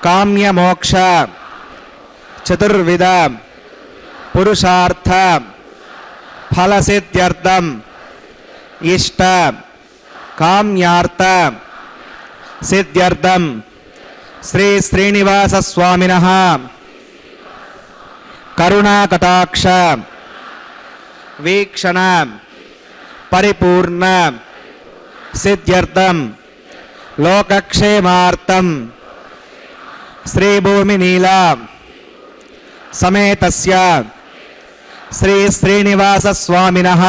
काम्य मोक्ष चतुर्विध पुरुषार्थ फलसिद्ध्यर्थम इष्ट काम्यार्थ सिद्ध्यर्थम श्री श्रीनिवास स्वामिनः करुणाकटाक्ष वीक्षण परिपूर्ण सिद्ध्यर्थम लोकक्षेमार्थम श्री भूमिनीला समेतस्य श्री श्रीनिवास स्वामिनः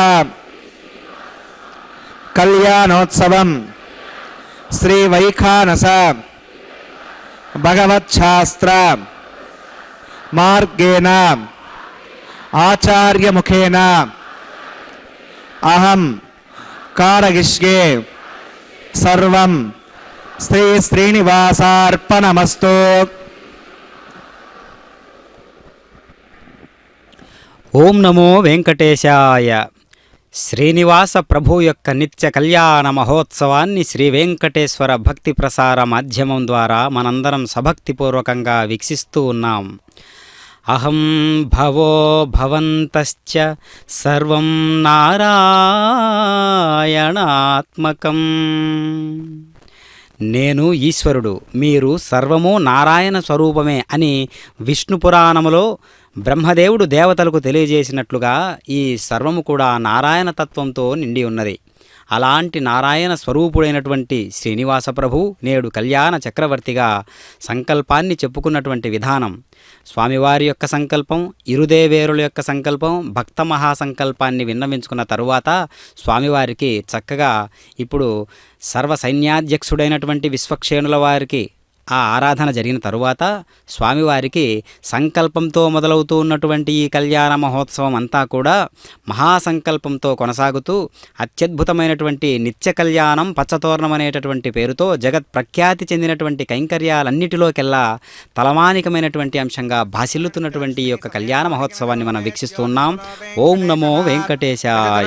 कल्याणोत्सवं श्री वैखानस भगवच्छास्त्र मार्गेण आचार्य मुखेन अहम कारयिष्ये सर्वं श्री श्रीनिवासार्पणमस्तु। ఓం నమో వెంకటేశాయ. శ్రీనివాస ప్రభు యొక్క నిత్య కళ్యాణ మహోత్సవాన్ని శ్రీ వెంకటేశ్వర భక్తి ప్రసార మాధ్యమం ద్వారా మనందరం సభక్తిపూర్వకంగా వీక్షిస్తూ ఉన్నాం. అహం భవో భవంతశ్చ సర్వం నారాయణాత్మకం. నేను ఈశ్వరుడు, మీరు సర్వము నారాయణ స్వరూపమే అని విష్ణు పురాణములో బ్రహ్మదేవుడు దేవతలకు తెలియజేసినట్లుగా ఈ సర్వము కూడా నారాయణ తత్వంతో నిండి ఉన్నది. అలాంటి నారాయణ స్వరూపుడైనటువంటి శ్రీనివాస ప్రభు నేడు కళ్యాణ చక్రవర్తిగా సంకల్పాన్ని చెప్పుకున్నటువంటి విధానం, స్వామివారి యొక్క సంకల్పం, ఇరుదేవేరుల యొక్క సంకల్పం, భక్త మహాసంకల్పాన్ని విన్నవించుకున్న తరువాత స్వామివారికి చక్కగా ఇప్పుడు సర్వ సైన్యాధ్యక్షుడైనటువంటి విశ్వక్షేణుల వారికి ఆ ఆరాధన జరిగిన తరువాత స్వామివారికి సంకల్పంతో మొదలవుతూ ఉన్నటువంటి ఈ కళ్యాణ మహోత్సవం అంతా కూడా మహాసంకల్పంతో కొనసాగుతూ అత్యద్భుతమైనటువంటి నిత్య కళ్యాణం పచ్చతోరణం అనేటటువంటి పేరుతో జగత్ ప్రఖ్యాతి చెందినటువంటి కైంకర్యాలన్నిటిలోకెల్లా తలమానికమైనటువంటి అంశంగా భాసిల్లుతున్నటువంటి ఈ యొక్క కళ్యాణ మహోత్సవాన్ని మనం వీక్షిస్తూ ఉన్నాం. ఓం నమో వెంకటేశాయ.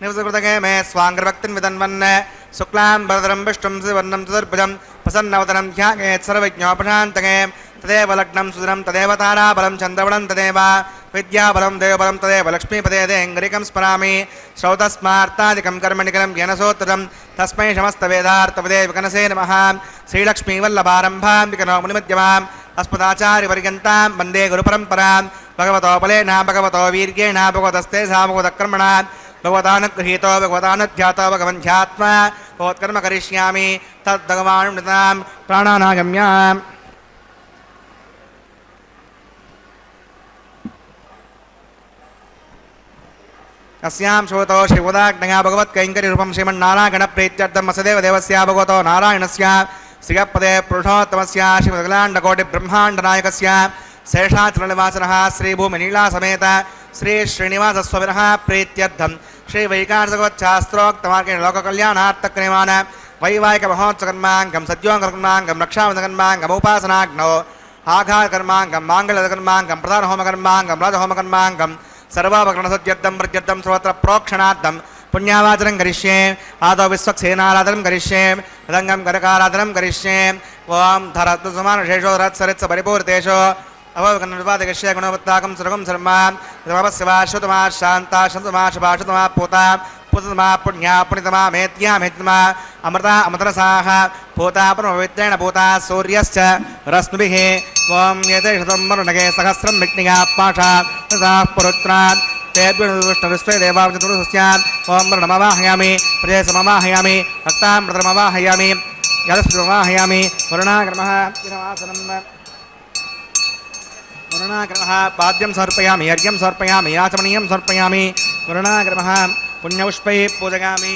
నివసృతగే మే స్వాంగ్రభక్తిన్ విదన్వన్ శుక్లాం భరధరం విష్ణుం సువర్ణం చతుర్భుజం ప్రసన్నవదనం ధ్యాయేత్ సర్వజ్ఞోపశాంతగే తదేవ లగ్నం సుదనం తదేవ తారాబలం చంద్రబలం తదేవ విద్యాబలం దేవబలం తదేవ లక్ష్మీపదే దేంగరికం స్మరామి. శ్రౌతస్మార్తాదికం కర్మనికరం యనసోత్తరం తస్మై సమస్తవేదార్థపదే వికనసే నమః. శ్రీలక్ష్మీవల్లభారంభాం వికనో మునిమధ్యమాం అస్మదాచార్యపర్యంతాం వందే గురుపరంపరాం. భగవతోపలేన భగవతో వీర్యేణ భగవతస్తే సామగోదకర్మణా భగవతానుగృహీతో భగవతానుధ్యాతో భగవంధ్యాత్మా భగవత్కర్మ కరిష్యామి తద్భగవానుమృతాం ప్రాణానాగమ్యాం. अस्यां श्रोतो श्रीवदाग्नया भगवत्कैङ्कर्यरूपं श्रीमन्नारायणप्रीत्यर्थं वसुदेव देवस्य भगवतो नारायणस्य श्रियपदे पुरुषोत्तमस्य श्रीमदखिलाण्डकोटिब्रह्माण्डनायकस्य शेषाचलनिवासनः श्रीभूमिनीलासमेत श्री श्रीनिवासस्वामिनः प्रीत्यर्थं श्रीवैकानसगोच्छास्त्रोक्तमार्गेण लोककल्याणार्थक्रियमाण वैवाहिकमहोत्सवकर्माङ्गं सद्योङ्कर्माङ्गं रक्षाबन्धकर्माङ्गमुपासनाग्नौ आघातकर्माङ्गं माङ्गल्यकर्माङ्गं प्रधानहोमकर्माङ्गं राजहोमकर्माङ्गं सर्वाभरणसद्यर्थं प्रत्यर्थं सर्वत्र प्रोक्षणार्थं पुण्यावाचनं करिष्ये. आदौ विश्वक्सेनाराधनं करिष्ये. मृदङ्गं करकाराधनं करिष्ये. ओं धरत्समानशेषो धरत्सरित्स परिपूर्तेषु अवकर्णविपादकस्य गुणवत्ताकं सर्वं सर्मा तमस्य श्रुतमा शान्ता शन्तमा शुभाशुतमा पूता पूतमा पुण्या पुण्यतमा मेत्या मेत्तमा अमृता अमृतरसाः पूता पुनर्पवित्रेण पूता सूर्यश्च रश्मिभिः. ओं एते शतं मरुणगे सहस्रं विघ्निका पाशा तथाः पुरुत्रान् तेभ्यष्टविश्वे देवावचतुर्स्यात्. ओं मरणमवाहयामि प्रदेशमवाहयामि रक्तामृतमवाहयामि यदस्मवाहयामि वरुणाग्रमः दिनवासनं वरुणाग्रमः पाद्यं समर्पयामि अर्घ्यं समर्पयामि याचमनीयं समर्पयामि. वरुणाग्रमः पुण्यपुष्पैः पूजयामि.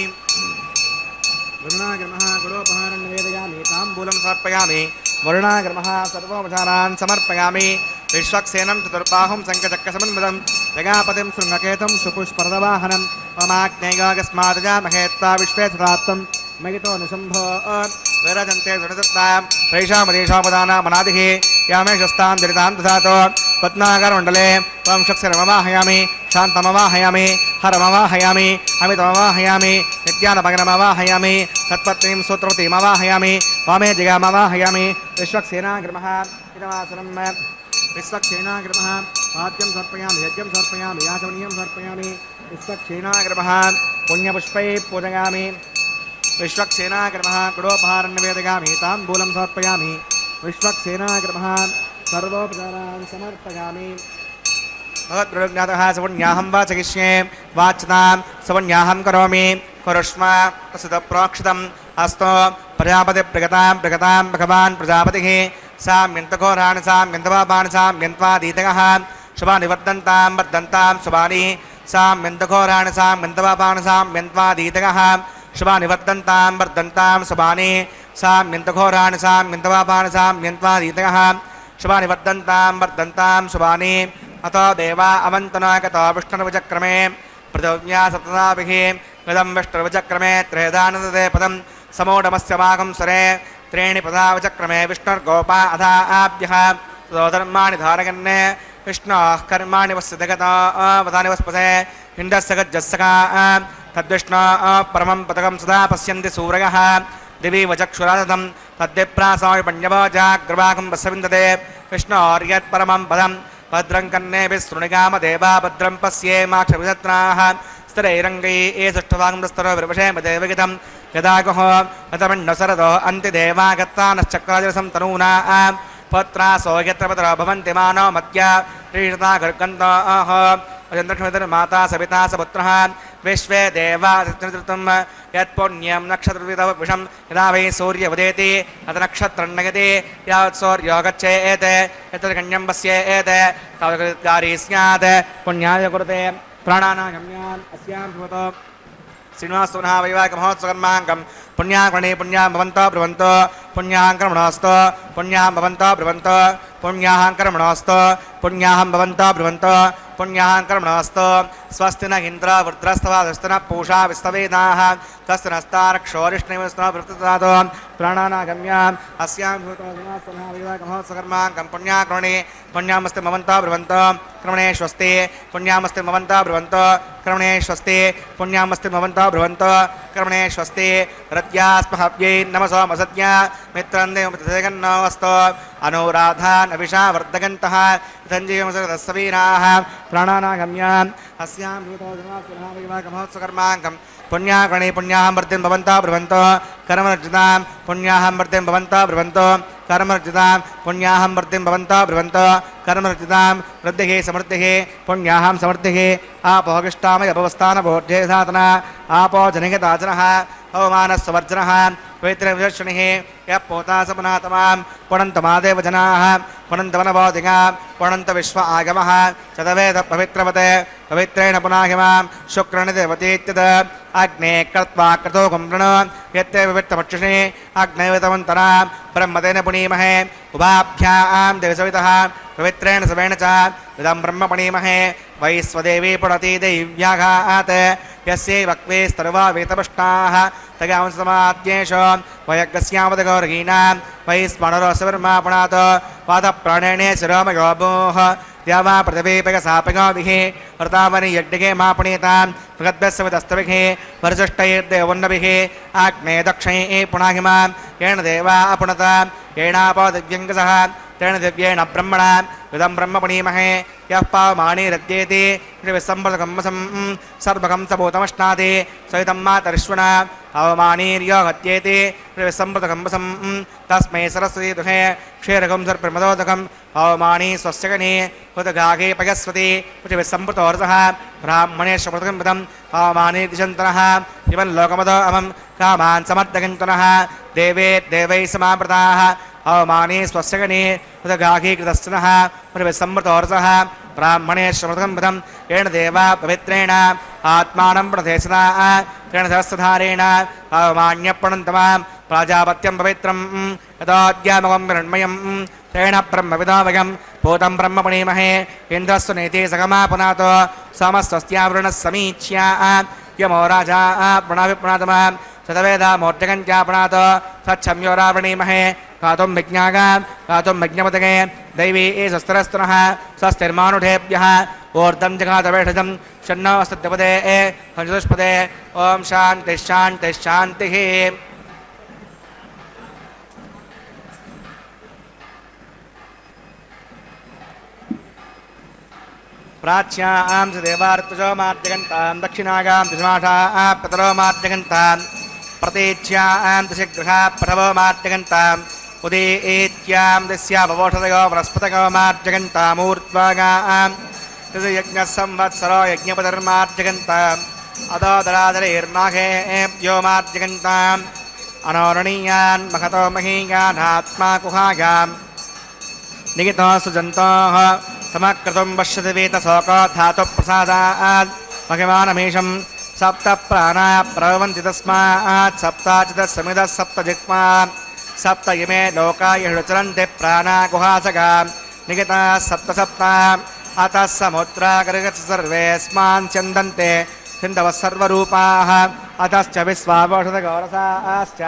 वरुणाग्रमः गुरोपहारं निवेदयामि ताम्बूलं समर्पयामि. वरुणाग्रमः सर्वोपचारान् समर्पयामि. विश्वक्सेनं चतुर्बाहुं शङ्खचक्रसमन्वितं जगापतिं शृङ्गकेतं सुपुष्परदवाहनं ममाग्नेयोगस्मादजामहेत्ता विश्वे सदात्तं मयितो निशम्भो वैरजन्ते सुनिदत्तां प्रैषामदेशापदानामनादिः यामेशस्तां दलितां दधातो पद्माकरमण्डले त्वं शक्तिरमवाहयामि शान्तमवाहयामि हरमवाहयामि अमितमवाहयामि नित्यानपगनमवाहयामि तत्पत्नीं सूत्रवतीमवाहयामि वामे जिगामवाहयामि. विश्वक्सेनाग्रमः इदमासनं विश्वक्षेणाग्रमः पाद्यं समर्पयामि यज्ञं समर्पयामि याचमनीयं समर्पयामि. विश्वक्षेणाग्रमः पुण्यपुष्पैः पूजयामि. विश्वक्सेनाग्रमः गुडोपहारं निवेदयामि ताम्बूलं समर्पयामि. विश्वक्सेनाग्रमः सर्वोपचारान् समर्पयामि. भगवद्गुरुज्ञातः सवण्याहं वाचयिष्ये वाचनां सवण्याहं करोमि कुरुष्म प्रसुतप्रोक्षितम् अस्तु. प्रजापतिप्रगतां प्रगतां भगवान् प्रजापतिः साम्यन्तघोराणि साम्यन्तपापानि साम्यन्त्वादीतयः शुभानि वर्धन्तां वर्धन्तां शुभानि साम्यन्तघोराणि साम्यन्तपापानि साम्यन्त्वादीतयः शुभानि वर्धन्तां वर्धन्तां शुभानि साम्यन्तघोराणि साम्यन्तपापानि साम्यन्त्वादीतयः शुभानि वर्धन्तां वर्धन्तां शुभानि. अतो देवा अवन्तनागतो विष्णुर्विचक्रमे पृथिव्या सप्तदाभिः इदं विष्णुर्वचक्रमे त्रेधानदते पदं समोढमस्य मागं स्वरे त्रीणि पदावचक्रमे विष्णुर्गोपा अधाभ्यः धर्माणि धारयन् विष्णोः कर्माणि वस्यगता वदानि वस्पसे इन्द्रस्य गज्जस्सका तद्विष्णो परमं पदकं सदा पश्यन्ति सूरयः दिवि वचक्षुरादं तद्विप्रासाय पण्यवजाग्रवाकं वस्विन्दते विष्णोर्यत्परमं पदं भद्रं कन्नेभिः शृणुगामदेवा भद्रं पश्येमाक्षविधत्राः स्थिरैरङ्गैः सुष्ठुवागं विर्वशेम देवगितं यदागुः गतमण्डसरदो अन्तिदेवागत्तानश्चक्रादिरसं तनूना पत्रासो यत्र पत्रो भवन्ति मानो मध्या श्रीषता गर्गन्ताः माता सविता सपुत्रः विश्वे देवातिथं यत्पुण्यं नक्षत्रविदविषं यदा वै सूर्यवदेति अथ नक्षत्रं नयति यावत् सौर्यो गच्छेत् यत्र गण्यं पश्येत् तावद्गारी स्यात् पुण्याय कुरुते प्राणानागम्यान् अस्यां भवतो श्रीनिवासुनः वैवाहिकमहोत्सवकर्माङ्गं पुण्याकर्णे पुण्यां भवन्तो ब्रुवन्तो पुण्याङ्कर्मणोऽस्तु पुण्यां भवन्तो ब्रुवन्तो पुण्याङ्कर्मणोऽस्तु पुण्याहं भवन्तो ब्रुवन्तो पुण्याङ्कर्मणोऽस्तु स्वस्ति न इन्द्र वृद्रस्तवादस्तु न पूषा विस्तवेदाः तस्य नस्तारक्षोरिष्णिवस्तवृत्तदातो प्राणानागम्याम् अस्यां भूतोऽसुनः वैवाहिकमहोत्सवकर्माङ्गं पुण्याकर्णे पुण्यामस्ति भवन्तो ब्रुवन्तो क्रमणे स्वस्ति पुण्यामस्ति भवन्तो ब्रुवन्तो क्रमणे स्वस्ति पुण्यामस्ति भवन्तो ब्रुवन्तो क्रमणे स्वस्ति रत्यास्महव्यै नमसो मसद्या मित्रन्देवस्तु अनुराधान् अभिषा वर्धगन्तः सञ्जीवसवीराः प्राणानागम्यान् अस्यां भूतोऽसुनः पुण्याकर्णे पुण्याहं वर्तिं भवन्तो ब्रुवन्तो कर्मर्जितां पुण्याहं वर्तिं भवन्तो ब्रुवन्तो कर्मर्जितां पुण्याहं वर्तिं भवन्तो ब्रुवन्तो कर्मर्जितां वृद्धिः समृद्धिः पुण्याहं समृद्धिः आपोगिष्टामय अपवस्थानभोज्ये साधना आपो जनयताजनः अवमानस्वर्जनः पवित्रविदर्शनिः यः पोता सपुनातमां पुणन्तमादेव जनाः पुणन्तवनबोधिगां पुणन्त विश्व आगमः चतवेद पवित्रवते पवित्रेण पुनाहिमां शुक्रनिदेवतीत्यत् अग्ने कृत्वा क्रतो गुम्रण यत्ते विवित्तमक्षिणे अग्नैवतमन्तरां ब्रह्मतेन पुनीमहे उभाभ्यां देवसवितः पवित्रेण सवेण च इदं ब्रह्म पुनीमहे वैश्वदेवी पुणति दैव्याघात् यस्यै वक्वे स्तर्वा वेतपष्टाः तगांसमाद्येष वयज्ञस्यावदगौर्गीणां वैस्मणरोसविर्मा पुणात् पादप्राणेणे शिरोमयोभोः द्यावा पृथिवीपगसापगोभिः वृतावनि यज्ञे मा पुणीतां भगद्भ्यस्सवितस्तविः वरसिष्ठैर्देवोन्नभिः आग्ने दक्षैः पुणाहिमां येन देवा अपुणता येनापो दिव्यङ्गसः तेन दिव्येण ब्रह्मणा इदं ब्रह्म पुनीमहे यः पावमानी रद्येति विसम्प्रतकम्सं सर्वकं सबूतमश्नाति सहितं मातरिष्वणा अवमानीर्यो हत्येति विसम्प्रतकम्सं तस्मै सरस्वती दुहे क्षीरकं सर्प्रमदोदकम् अवमानी स्वस्य गणे उदगाघे पयस्वती विसम्प्रतोर्सः ब्राह्मणेश्वरतकं पदम् अवमानी दिशन्तनः इमं लोकमदो अहं कामान् समर्थगन्तनः देवे देवैः समावृताः अवमानी स्वस्य गणे उदगाघे कृतस्तनः विसम्प्रतोर्सः ब्राह्मणेश्वरतकं पदं येन देवा पवित्रेण आत्मानं प्रणधेसदा तेन सहस्रधारेण अवमान्यप्रणन्तमां प्राजापत्यं पवित्रं यतोऽद्यामकं मृण्मयं तेन ब्रह्मविदो वयं भूतं ब्रह्म पुनीमहे इन्द्रस्व नेति सगमा पुनातो सोमस्वस्त्यावृणः समीच्या यमो राजा प्रणविप्रणतमां शतवेदा मूर्तिकञ्चापणात् सच्छम्यो रावणीमहे गातुं विज्ञागां गातुं विज्ञपदगे दैवी स्वस्तिरस्तनः स्वस्तिर्मानुषेभ्यः ऊर्ध्वं जगातवेषजं शन्नो सत्यपदे चतुष्पदे ॐ शान्तिः शान्तिः शान्तिः प्राच्यां च देवार्तजो मार्जगन्तां दक्षिणागां दिशमाषाः पितरो मार्जगन्तां प्रतीच्यां दिशगृहा प्रथवो मार्जगन्ताम् उदीत्यां दिस्यापवोषधयो वनस्पतयो मार्जगन्तामूर्ध्वागां यज्ञसंवत्सरो यज्ञपतिर्मार्जगन्ताम् अदोदरादरैर्नाहेभ्यो मार्जगन्ताम् अनोरणीयान् महतो महीयानात्मा कुहायां निगितो सुजन्तोः तमक्रतुं पश्यति वेतशोको धातुप्रसादात् महिमानमीशं सप्त प्राणा प्रभवन्ति तस्मात् सप्ताचितस्समिदः सप्तजिह्वा सप्त इमे लोका यचरन्ति प्राणा गुहासगां निगिताः सप्त सप्त अतः समुद्रागर्गच्छ सर्वेऽस्मान् स्यन्दन्ते సింధవः సర్వరూపాः అతశ్చ విశ్వావోషధగౌరసాశ్చ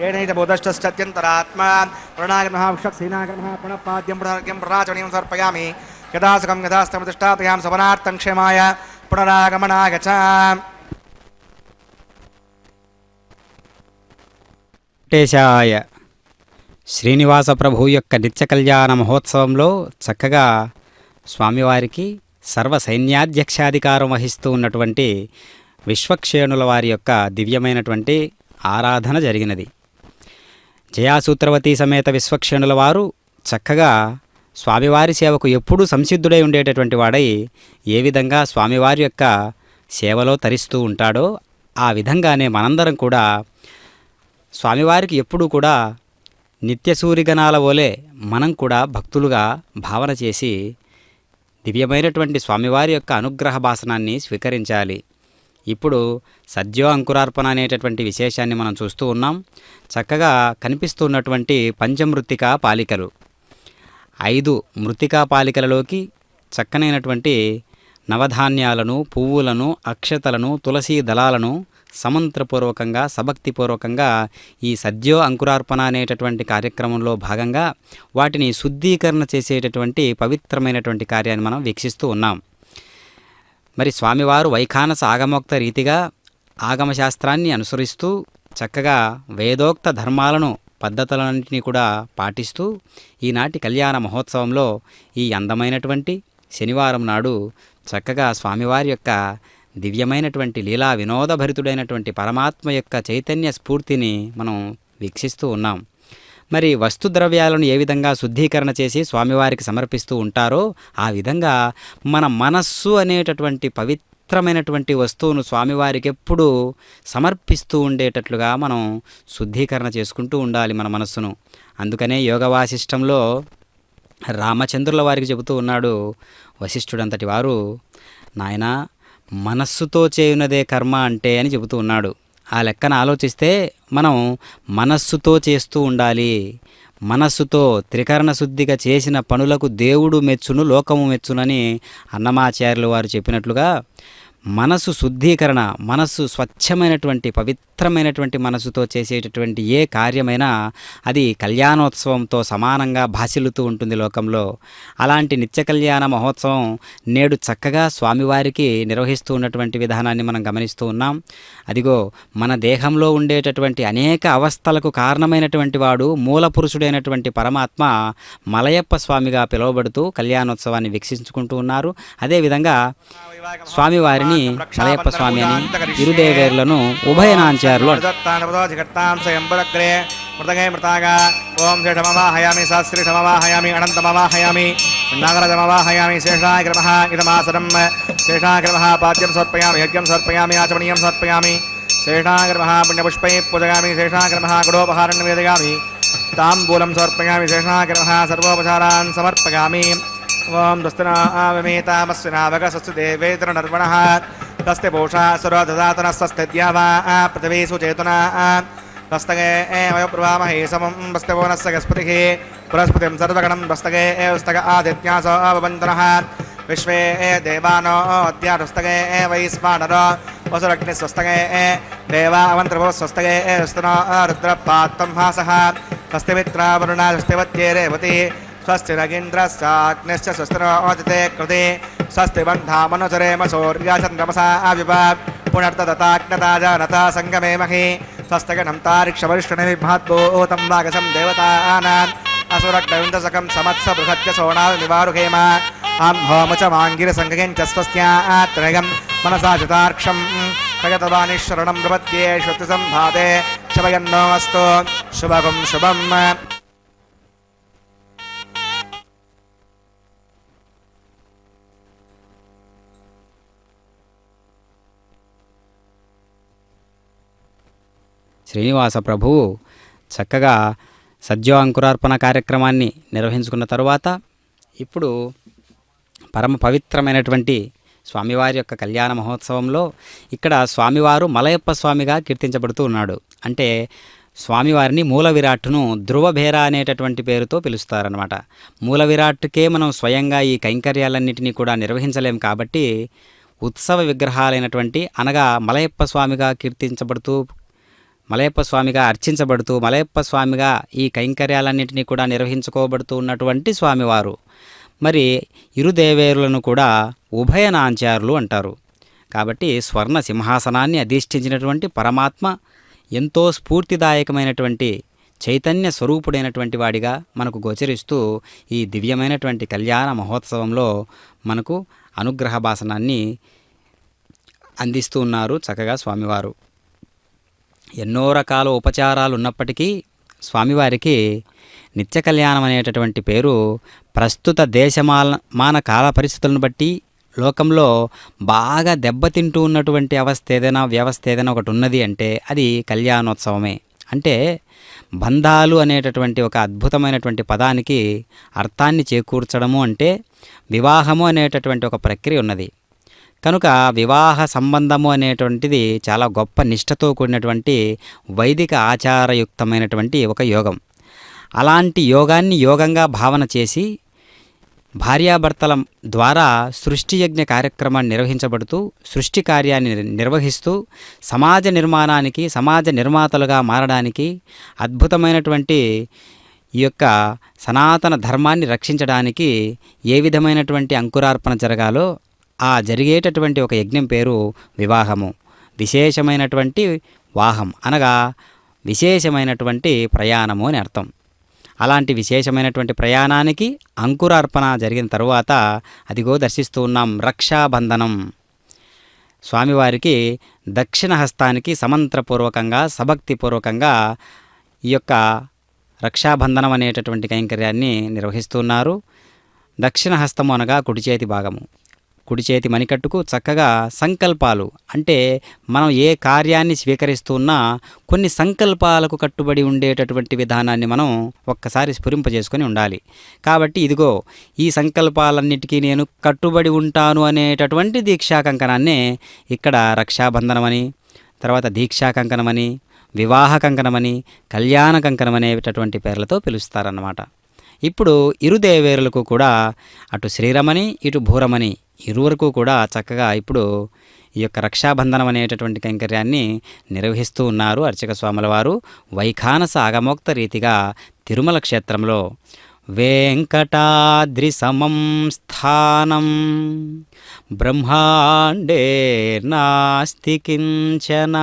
ఏనైత బోధశ్చత్యంతరాత్మా ప్రణాగమః విశ్వక్సేనాగమః ప్రణపాద్యం ప్రణార్ఘ్యం ప్రణాచమనీయం సమర్పయామి యదా సుఖం యదా స్థితిష్టాపయాం సవనార్థం క్షేమాయ పునరాగమనాయ చ. వెంకటేశాయ. శ్రీనివాస ప్రభు యొక్క నిత్య కళ్యాణ మహోత్సవంలో చక్కగా స్వామివారికి సర్వ సైన్యాధ్యక్షాధికారం వహిస్తూ ఉన్నటువంటి విశ్వక్షేణుల వారి యొక్క దివ్యమైనటువంటి ఆరాధన జరిగినది. జయాసూత్రవతి సమేత విశ్వక్షేణుల వారు చక్కగా స్వామివారి సేవకు ఎప్పుడూ సంసిద్ధుడై ఉండేటటువంటి వాడై ఏ విధంగా స్వామివారి యొక్క సేవలో తరిస్తూ ఉంటాడో ఆ విధంగానే మనందరం కూడా స్వామివారికి ఎప్పుడూ కూడా నిత్యసూరిగణాల వలె మనం కూడా భక్తులుగా భావన చేసి దివ్యమైనటువంటి స్వామివారి యొక్క అనుగ్రహ భాసనాన్ని స్వీకరించాలి. ఇప్పుడు సద్యో అంకురార్పణ అనేటటువంటి విశేషాన్ని మనం చూస్తూ ఉన్నాం. చక్కగా కనిపిస్తున్నటువంటి పంచమృత్తికా పాలికలు 5 మృత్తికా పాలికలలోకి చక్కనైనటువంటి నవధాన్యాలను, పువ్వులను, అక్షతలను, తులసీ దళాలను సమంత్రపూర్వకంగా సభక్తిపూర్వకంగా ఈ సద్యో అంకురార్పణ అనేటటువంటి కార్యక్రమంలో భాగంగా వాటిని శుద్ధీకరణ చేసేటటువంటి పవిత్రమైనటువంటి కార్యాన్ని మనం వీక్షిస్తూ ఉన్నాం. మరి స్వామివారు వైఖానస ఆగమోక్త రీతిగా ఆగమశాస్త్రాన్ని అనుసరిస్తూ చక్కగా వేదోక్త ధర్మాలను పద్ధతులన్నింటినీ కూడా పాటిస్తూ ఈనాటి కళ్యాణ మహోత్సవంలో ఈ అందమైనటువంటి శనివారం నాడు చక్కగా స్వామివారి యొక్క దివ్యమైనటువంటి లీలా వినోదభరితుడైనటువంటి పరమాత్మ యొక్క చైతన్య స్ఫూర్తిని మనం వీక్షిస్తూ ఉన్నాం. మరి వస్తు ద్రవ్యాలను ఏ విధంగా శుద్ధీకరణ చేసి స్వామివారికి సమర్పిస్తూ ఉంటారో ఆ విధంగా మన మనస్సు అనేటటువంటి పవిత్రమైనటువంటి వస్తువును స్వామివారికి ఎప్పుడూ సమర్పిస్తూ ఉండేటట్లుగా మనం శుద్ధీకరణ చేసుకుంటూ ఉండాలి మన మనస్సును. అందుకనే యోగ వాసిష్టంలో రామచంద్రుల వారికి చెబుతూ ఉన్నాడు వశిష్ఠుడంతటి వారు, నాయనా మనస్సుతో చేయునదే కర్మ అంటే అని చెబుతూ ఉన్నాడు. ఆ లెక్కన ఆలోచిస్తే మనం మనస్సుతో చేస్తూ ఉండాలి. మనస్సుతో త్రికరణ శుద్ధిగా చేసిన పనులకు దేవుడు మెచ్చును, లోకము మెచ్చునని అన్నమాచార్యులు వారు చెప్పినట్లుగా మనసు శుద్ధీకరణ, మనస్సు స్వచ్ఛమైనటువంటి పవిత్రమైనటువంటి మనసుతో చేసేటటువంటి ఏ కార్యమైనా అది కళ్యాణోత్సవంతో సమానంగా భాసిల్లుతూ ఉంటుంది లోకంలో. అలాంటి నిత్య కళ్యాణ మహోత్సవం నేడు చక్కగా స్వామివారికి నిర్వహిస్తూ ఉన్నటువంటి విధానాన్ని మనం గమనిస్తూ ఉన్నాం. అదిగో మన దేహంలో ఉండేటటువంటి అనేక అవస్థలకు కారణమైనటువంటి వాడు మూల పురుషుడైనటువంటి పరమాత్మ మలయప్ప స్వామిగా పిలువబడుతూ కళ్యాణోత్సవాన్ని వీక్షించుకుంటూ ఉన్నారు. అదేవిధంగా స్వామివారిని మలయప్ప స్వామి అని ఇరుదేవేర్లను ఉభయనాంచారులు ఓం శ్రీమవాహయామి శాస్త్రీమవాహయామి అనంతమవాహయామి నాగరజమవాహయామి శేషాగ్రమః ఇదమాసనం శేషాగ్రమః పాద్యం సమర్పయామి యజ్ఞం సమర్పయామి ఆచమనీయం సమర్పయామి శేషాగ్రమః పుణ్యపుష్పై పూజయామి శేషాగ్రమః గుడోపహారం నివేదయామి తాంబూలం సమర్పయామి శేషాగ్రమః సర్వోపచారాన్ సమర్పయామి. ఓం దస్తనామేతామస్వినాభగస్సు దేవేతరనర్వణః తస్తే పూషా సురదదాతనస్స్తే ద్యావా పృథివీసు చేతునా దస్తగే వయోప్రవామహే సమం వస్తవోనస్య గస్పతిః బృహస్పతిం సర్వగణం దస్తగే స్తగ ఆదిత్యాసో అవబంధనః విశ్వే దేవానో అద్యారుస్తగే వైస్వానరో వసురగ్నిస్వస్తగే దేవా అవంత్రభో స్వస్తగే స్తనో రుద్రపాత్తం హాసః స్వస్తి మిత్రావరుణా స్వస్తివత్యే రేవతి స్వస్తి రగీంద్రశ్చాగ్నిశ్చ స్వస్తిరోదితే కృతే స్వస్తి బంధామనుచరేమ సూర్యచంద్రమసా విభ పునర్తదతాగ్నతాజానతా సంగమే మహి స్వస్తగణం తారిక్షవరిష్ఠుని విభాద్భూతం వాగసం దేవతానాం అసురగ్నవిందసకం సమత్స బృహత్య సోణాలు నివారుహేమ అం హోముచ మాంగిరసంగేంచ స్వస్త్యాత్రయం మనసా చితార్క్షం ప్రగతవానిశరణం ప్రపద్యే శృతి సంభాదే శుభయన్నో అస్తు శుభగం శుభం. శ్రీనివాస ప్రభువు చక్కగా సద్యో అంకురార్పణ కార్యక్రమాన్ని నిర్వహించుకున్న తరువాత ఇప్పుడు పరమ పవిత్రమైనటువంటి స్వామివారి యొక్క కళ్యాణ మహోత్సవంలో ఇక్కడ స్వామివారు మలయప్ప స్వామిగా కీర్తించబడుతూ ఉన్నాడు. అంటే స్వామివారిని మూల విరాట్టును ధ్రువభేర అనేటటువంటి పేరుతో పిలుస్తారనమాట. మూల విరాట్టుకే మనం స్వయంగా ఈ కైంకర్యాలన్నింటినీ కూడా నిర్వహించలేం కాబట్టి ఉత్సవ విగ్రహాలైనటువంటి అనగా మలయప్ప స్వామిగా కీర్తించబడుతూ మలయప్ప స్వామిగా అర్చించబడుతూ మలయప్ప స్వామిగా ఈ కైంకర్యాలన్నింటినీ కూడా నిర్వహించుకోబడుతూ ఉన్నటువంటి స్వామివారు. మరి ఇరు దేవేరులను కూడా ఉభయనాంచారులు అంటారు. కాబట్టి స్వర్ణ సింహాసనాన్ని అధిష్ఠించినటువంటి పరమాత్మ ఎంతో స్ఫూర్తిదాయకమైనటువంటి చైతన్య స్వరూపుడైనటువంటి వాడిగా మనకు గోచరిస్తూ ఈ దివ్యమైనటువంటి కళ్యాణ మహోత్సవంలో మనకు అనుగ్రహ భాసనాన్ని అందిస్తూ ఉన్నారు చక్కగా స్వామివారు. ఎన్నో రకాల ఉపచారాలు ఉన్నప్పటికీ స్వామివారికి నిత్య కళ్యాణం అనేటటువంటి పేరు ప్రస్తుత దేశమాన కాల పరిస్థితులను బట్టి లోకంలో బాగా దెబ్బతింటూ ఉన్నటువంటి వ్యవస్థ ఏదైనా ఒకటి ఉన్నది అంటే అది కళ్యాణోత్సవమే. అంటే బంధాలు అనేటటువంటి ఒక అద్భుతమైనటువంటి పదానికి అర్థాన్ని చేకూర్చడము అంటే వివాహము అనేటటువంటి ఒక ప్రక్రియ ఉన్నది. కనుక వివాహ సంబంధము అనేటువంటిది చాలా గొప్ప నిష్ఠతో కూడినటువంటి వైదిక ఆచారయుక్తమైనటువంటి ఒక యోగం. అలాంటి యోగాన్ని యోగంగా భావన చేసి భార్యాభర్తల ద్వారా సృష్టి యజ్ఞ కార్యక్రమాన్ని నిర్వహించబడుతూ సృష్టి కార్యాన్ని నిర్వహిస్తూ సమాజ నిర్మాణానికి సమాజ నిర్మాతలుగా మారడానికి అద్భుతమైనటువంటి ఈ యొక్క సనాతన ధర్మాన్ని రక్షించడానికి ఏ విధమైనటువంటి అంకురార్పణ జరగాలో ఆ జరిగేటటువంటి ఒక యజ్ఞం పేరు వివాహము. విశేషమైనటువంటి వాహం అనగా విశేషమైనటువంటి ప్రయాణము అని అర్థం. అలాంటి విశేషమైనటువంటి ప్రయాణానికి అంకురార్పణ జరిగిన తరువాత అదిగో దర్శిస్తూ ఉన్నాం రక్షాబంధనం. స్వామివారికి దక్షిణ హస్తానికి సమంత్రపూర్వకంగా సభక్తిపూర్వకంగా ఈ యొక్క రక్షాబంధనం అనేటటువంటి కైంకర్యాన్ని నిర్వహిస్తున్నారు. దక్షిణ హస్తము అనగా కుడి చేతి భాగము. కుడి చేతి మణికట్టుకు చక్కగా సంకల్పాలు అంటే మనం ఏ కార్యాన్ని స్వీకరిస్తున్నా కొన్ని సంకల్పాలకు కట్టుబడి ఉండేటటువంటి విధానాన్ని మనం ఒక్కసారి స్ఫురింపజేసుకొని ఉండాలి. కాబట్టి ఇదిగో ఈ సంకల్పాలన్నిటికీ నేను కట్టుబడి ఉంటాను అనేటటువంటి దీక్షా కంకణాన్నే ఇక్కడ రక్షాబంధనమని, తర్వాత దీక్షా కంకణమని, వివాహ కంకణమని, కళ్యాణ కంకణం అనేటటువంటి పేర్లతో పిలుస్తారన్నమాట. ఇప్పుడు ఇరు దేవేరులకు కూడా అటు శ్రీరమణి ఇటు భూరమణి ఇరువరకు కూడా చక్కగా ఇప్పుడు ఈ యొక్క రక్షాబంధనం అనేటటువంటి కైంకర్యాన్ని నిర్వహిస్తూ ఉన్నారు అర్చక స్వాముల వారు. వైఖానస ఆగమోక్త రీతిగా తిరుమల క్షేత్రంలో వెంకటాద్రి సమం స్థానం బ్రహ్మాండే నాస్తి కించన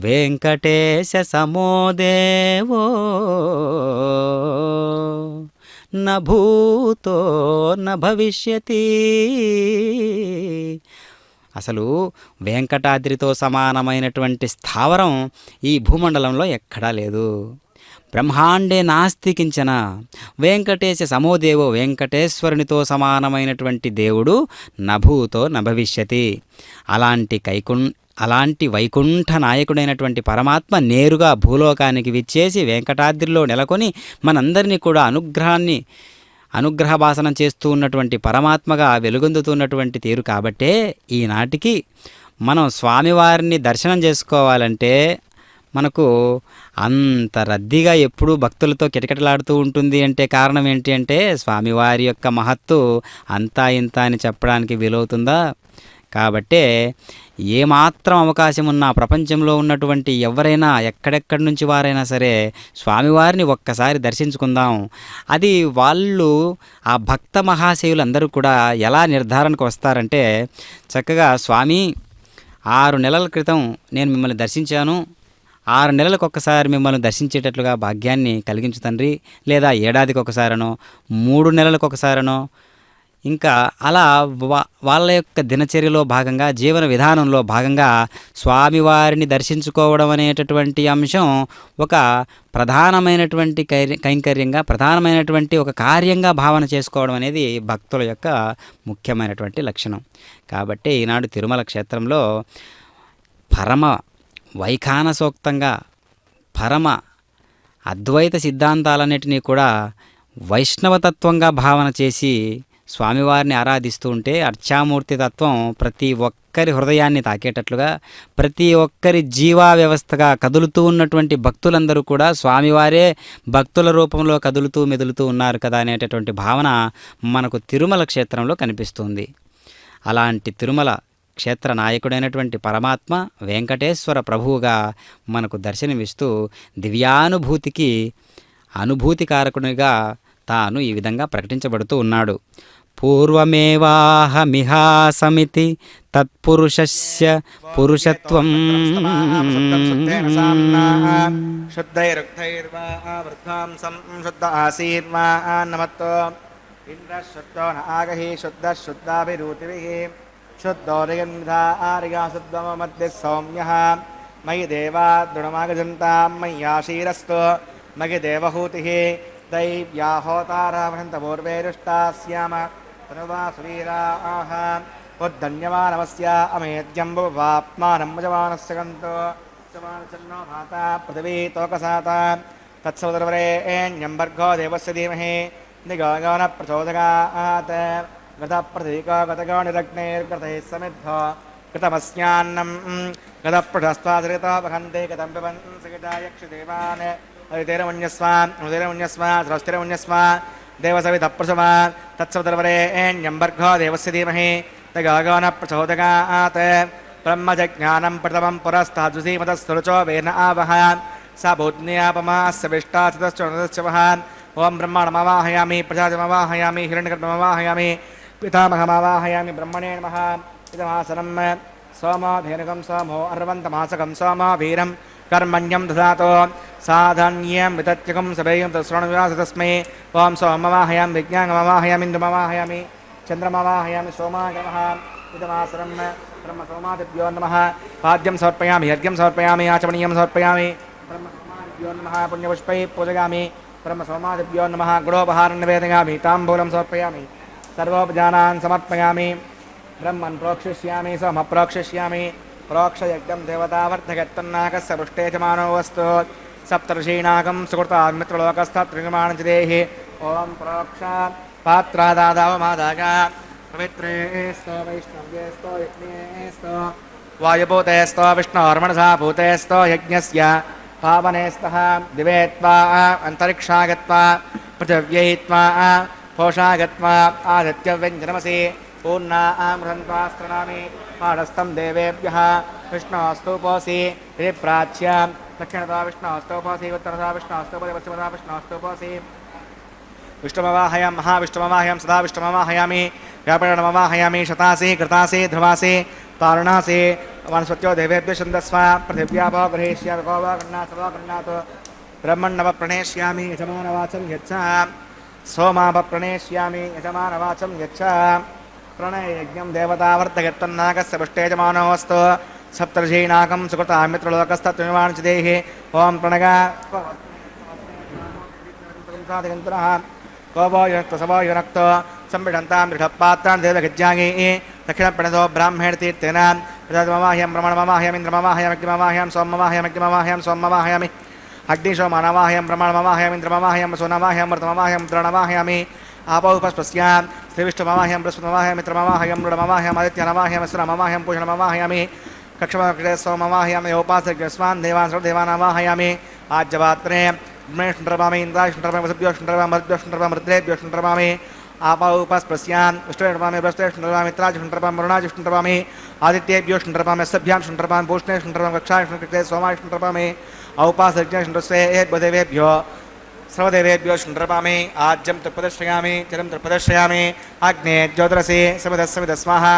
వెంకటేశ సమో దేవో న భూతో న భవిష్యతి. అసలు వెంకటాద్రితో సమానమైనటువంటి స్థావరం ఈ భూమండలంలో ఎక్కడా లేదు. బ్రహ్మాండే నాస్తి కించన వెంకటేశ సమోదేవో వెంకటేశ్వరునితో సమానమైనటువంటి దేవుడు నభూతో నభవిష్యతి. అలాంటి వైకుంఠ నాయకుడైనటువంటి పరమాత్మ నేరుగా భూలోకానికి విచ్చేసి వెంకటాద్రిలో నెలకొని మనందరినీ కూడా అనుగ్రహ భాసనం చేస్తూ ఉన్నటువంటి పరమాత్మగా వెలుగొందుతున్నటువంటి తీరు కాబట్టే ఈనాటికి మనం స్వామివారిని దర్శనం చేసుకోవాలంటే మనకు అంత రద్దీగా ఎప్పుడూ భక్తులతో కిటకిటలాడుతూ ఉంటుంది అంటే కారణం ఏంటి అంటే స్వామివారి యొక్క మహత్తు అంతా ఇంత అని చెప్పడానికి వీలవుతుందా? కాబట్టే ఏమాత్రం అవకాశం ఉన్నా ప్రపంచంలో ఉన్నటువంటి ఎవరైనా ఎక్కడెక్కడి నుంచి వారైనా సరే స్వామివారిని ఒక్కసారి దర్శించుకుందాం. అది వాళ్ళు ఆ భక్త మహాశయులందరూ కూడా ఎలా నిర్ధారణకు వస్తారంటే చక్కగా స్వామి 6 నెలల క్రితం నేను మిమ్మల్ని దర్శించాను, 6 నెలలకు ఒక్కసారి మిమ్మల్ని దర్శించేటట్లుగా భాగ్యాన్ని కలిగించు తండ్రి, లేదా ఏడాదికి ఒకసారనో 3 నెలలకు ఒకసారనో ఇంకా అలా వాళ్ళ యొక్క దినచర్యలో భాగంగా జీవన విధానంలో భాగంగా స్వామివారిని దర్శించుకోవడం అనేటటువంటి అంశం ఒక ప్రధానమైనటువంటి కైంకర్యంగా ప్రధానమైనటువంటి ఒక కార్యంగా భావన చేసుకోవడం అనేది భక్తుల యొక్క ముఖ్యమైనటువంటి లక్షణం. కాబట్టి ఈనాడు తిరుమల క్షేత్రంలో పరమ వైఖానసోక్తంగా పరమ అద్వైత సిద్ధాంతాలన్నిటినీ కూడా వైష్ణవతత్వంగా భావన చేసి స్వామివారిని ఆరాధిస్తూ ఉంటే అర్చామూర్తి తత్వం ప్రతి ఒక్కరి హృదయాన్ని తాకేటట్లుగా ప్రతి ఒక్కరి జీవా వ్యవస్థగా కదులుతూ ఉన్నటువంటి భక్తులందరూ కూడా స్వామివారే భక్తుల రూపంలో కదులుతూ మెదులుతూ ఉన్నారు కదా అనేటటువంటి భావన మనకు తిరుమల క్షేత్రంలో కనిపిస్తుంది. అలాంటి తిరుమల క్షేత్ర నాయకుడైనటువంటి పరమాత్మ వెంకటేశ్వర ప్రభువుగా మనకు దర్శనమిస్తూ దివ్యానుభూతికి అనుభూతికారకునిగా తాను ఈ విధంగా ప్రకటించబడుతూ ఉన్నాడు. పూర్వమేవాహమిహాసమితి తత్పురుషస్య పురుషత్వం శుద్ధైరుక్తైర్వా వృద్ధాంసం శుద్ధ ఆసీర్వా నమత్తో ఇంద్రశుద్ధో నాగహి శుద్ధ శుద్ధాభిరూతిభిః శుద్ధో రిగంధారిగా శుద్ధమ మధ్య సౌమ్యః మయి దేవా దృఢమాగజంతాం మయ్యాశీరస్తో మయి దేవహూతిః దైవ్యాహోతారావహంతపూర్వేరుష్టాస్యామ తనువా సువీరాః ఉద్ధన్యమానమస్య అమేద్యంబువాప్మానం యజమానస్య కంతో యజమానచన్నో మాతా పృథివీ తోకసాత తత్సవితుర్వరేణ్యం భర్గో దేవస్య ధీమహి నిగగన ప్రచోదయాత్ గతప్రతీకో గతగో నిరగ్నైర్గతైः సమిద్ధో గతమస్యాన్నం గతప్రశస్త్వాశ్రితో వహంతే గతం పిబన్సి గతాయక్షదేవాన్ ఉదయమున్యస్వ స్రష్టిరమున్యస్వ దేవసవితప్రసవ తత్సవితుర్వరేణ్యం భర్గో దేవస్య ధీమహి తగగన ప్రచోదయాత్ బ్రహ్మజజ్ఞానం ప్రథమం పురస్తాద్విసీమతస్తురుచో వేన ఆవహ స భూజ్ఞాపమాస్య విష్టాచితశ్చ ఓం బ్రహ్మాణమవాహయామి ప్రజాతిమవాహయామి హిరణ్యగర్భమవాహయామి పితామహమవాహయామి బ్రహ్మణే నమః ఇదమాసనం సోమోధేనుకం సోమో అర్వంతమాసకం సోమో వీరం కర్మణ్యం దదాతో సాధన్యం వితత్యకం సభేయం తశ్రవణవివాస తస్మై ఓం సోమవాహయామి విజ్ఞానమవాహయామి ఇంద్రమవాహయామి చంద్రమవాహయామి సోమాయ నమః ఇదమాసనం బ్రహ్మసోమాదిభ్యో నమః పాద్యం సమర్పయామి యజ్ఞం సమర్పయామి ఆచమనీయం సమర్పయామి బ్రహ్మసోమాదిభ్యో నమః పుణ్యపుష్పై పూజయామి బ్రహ్మసోమాదిభ్యో నమః గుడోపహారం నివేదయామి తాంబూలం సమర్పయామి సర్వోపజానాన్ సమర్పయామి బ్రహ్మన్ ప్రోక్షిష్యామి సోమ ప్రోక్షిష్యామి ప్రోక్షయజ్ఞం దేవతావర్ధగత్తన్నాకస్య పృష్టే చ మానో వస్తు సప్తర్షీణాకం సుకృతాత్మిత్రలోకస్థత్రినిర్మాణచిదేహి ఓం ప్రోక్ష పాత్రాదాదావమాదాగ పవిత్రేస్తో వైష్ణవ్యేస్తో యజ్ఞేస్తో వాయుభూతేస్తో విష్ణోర్మణసా భూతేస్తో యజ్ఞస్య పావనేస్తః దివే త్వా అంతరిక్షాగత్వా పృథివ్యై త్వా పోషాగత్వా ఆదిత్యవ్యంజనమసి పూర్ణామృతంత్వాస్త్రణామి పాడస్థం దేవేభ్యः విష్ణోస్తూపోసి ఇది ప్రాచ్య దక్షిణతా విష్ణోస్తూపోసి ఉత్తరతా విష్ణోస్తూపోసి పశ్చిమతా విష్ణోస్తూపోసి విష్ణుమవాహయం మహావిష్ణుమవాహయం సదా విష్ణుమవాహయామి వ్యాపరణమవాహయామి శతాసి కృతాసి ధ్రువాసి తారుణాసి వనస్పత్యో దేవేభ్య ఛందస్వ పృథివ్యాపో గృహేష్యామి గోవా గృహ్ణాత్ సదా గృహ్ణాత్ బ్రహ్మణ్ణవ ప్రణేష్యామి యజమానవాచం యచ్చ సోమాప ప్రణేష్యామి యజమానవాచం యచ్చ ప్రణయయజ్ఞం దేవతావర్ధగత్తన్నాకస్య పుష్టేజమానోऽस्तु సప్తర్షీణాకం సుకృతామిత్రలోకస్థత్రినిర్మాణచిదేహి ఓం ప్రణగ కోపో యునక్తో సభో యునక్తో సంపిడంతాం దృఢపాత్రాన్ దేవగజ్ఞాంగీ దక్షిణప్రణతో బ్రాహ్మణ తీర్థేన ప్రజామవాహ్యం బ్రహ్మణమవాహ్యం ఇంద్రమవాహ్యం అగ్నిమవాహ్యం సోమవాహ్యం అగ్నిమవాహ్యం సోమవాహ్యామి అగ్నిశోమానవాహ్యం బ్రహ్మణమవాహ్యం ఇంద్రమవాహ్యం సోనవాహ్యం మృతమవాహ్యం ద్రోణవాహ్యామి ఆపౌపస్పస్యాం శ్రీవిష్ణుమవాహ్యం బృహస్పతిమవాహ్యం మిత్రమవాహ్యం మృడమవాహ్యం ఆదిత్యనవాహ్యం అసురమవాహ్యం పూషణమవాహ్యామి కక్షమకృతే సోమవాహ్యామి యోపాసస్వాన్ దేవాన్ సర్వదేవానవాహయామి ఆజ్యపాత్రే బ్రహ్మేష్ణురమామి ఇంద్రాష్ణురమామి వసుభ్యోష్ణురమామి మృద్రేభ్యోష్ణురమామి ఆపౌపస్పస్యాం విష్ణుర్మామి బృహస్పతిష్ణురమామి మిత్రాజిష్ణురమామి వరుణాజిష్ణురమామి ఆదిత్యేభ్యోష్ణురమామి అస్తభ్యాం శుండ్రమామి భూష్ణేష్ణురమామి కక్షాష్ణుకృతే సోమాష్ణురమామి ఔపాసజ్ఞేష్ణురస్వేభ్యో सर्वदेवेभ्यो शुण्ड्रपामि आज्यं तत्प्रदर्शयामि चिरं तत्प्रदर्शयामि अग्ने ज्योतिरसि समिधस्वाहा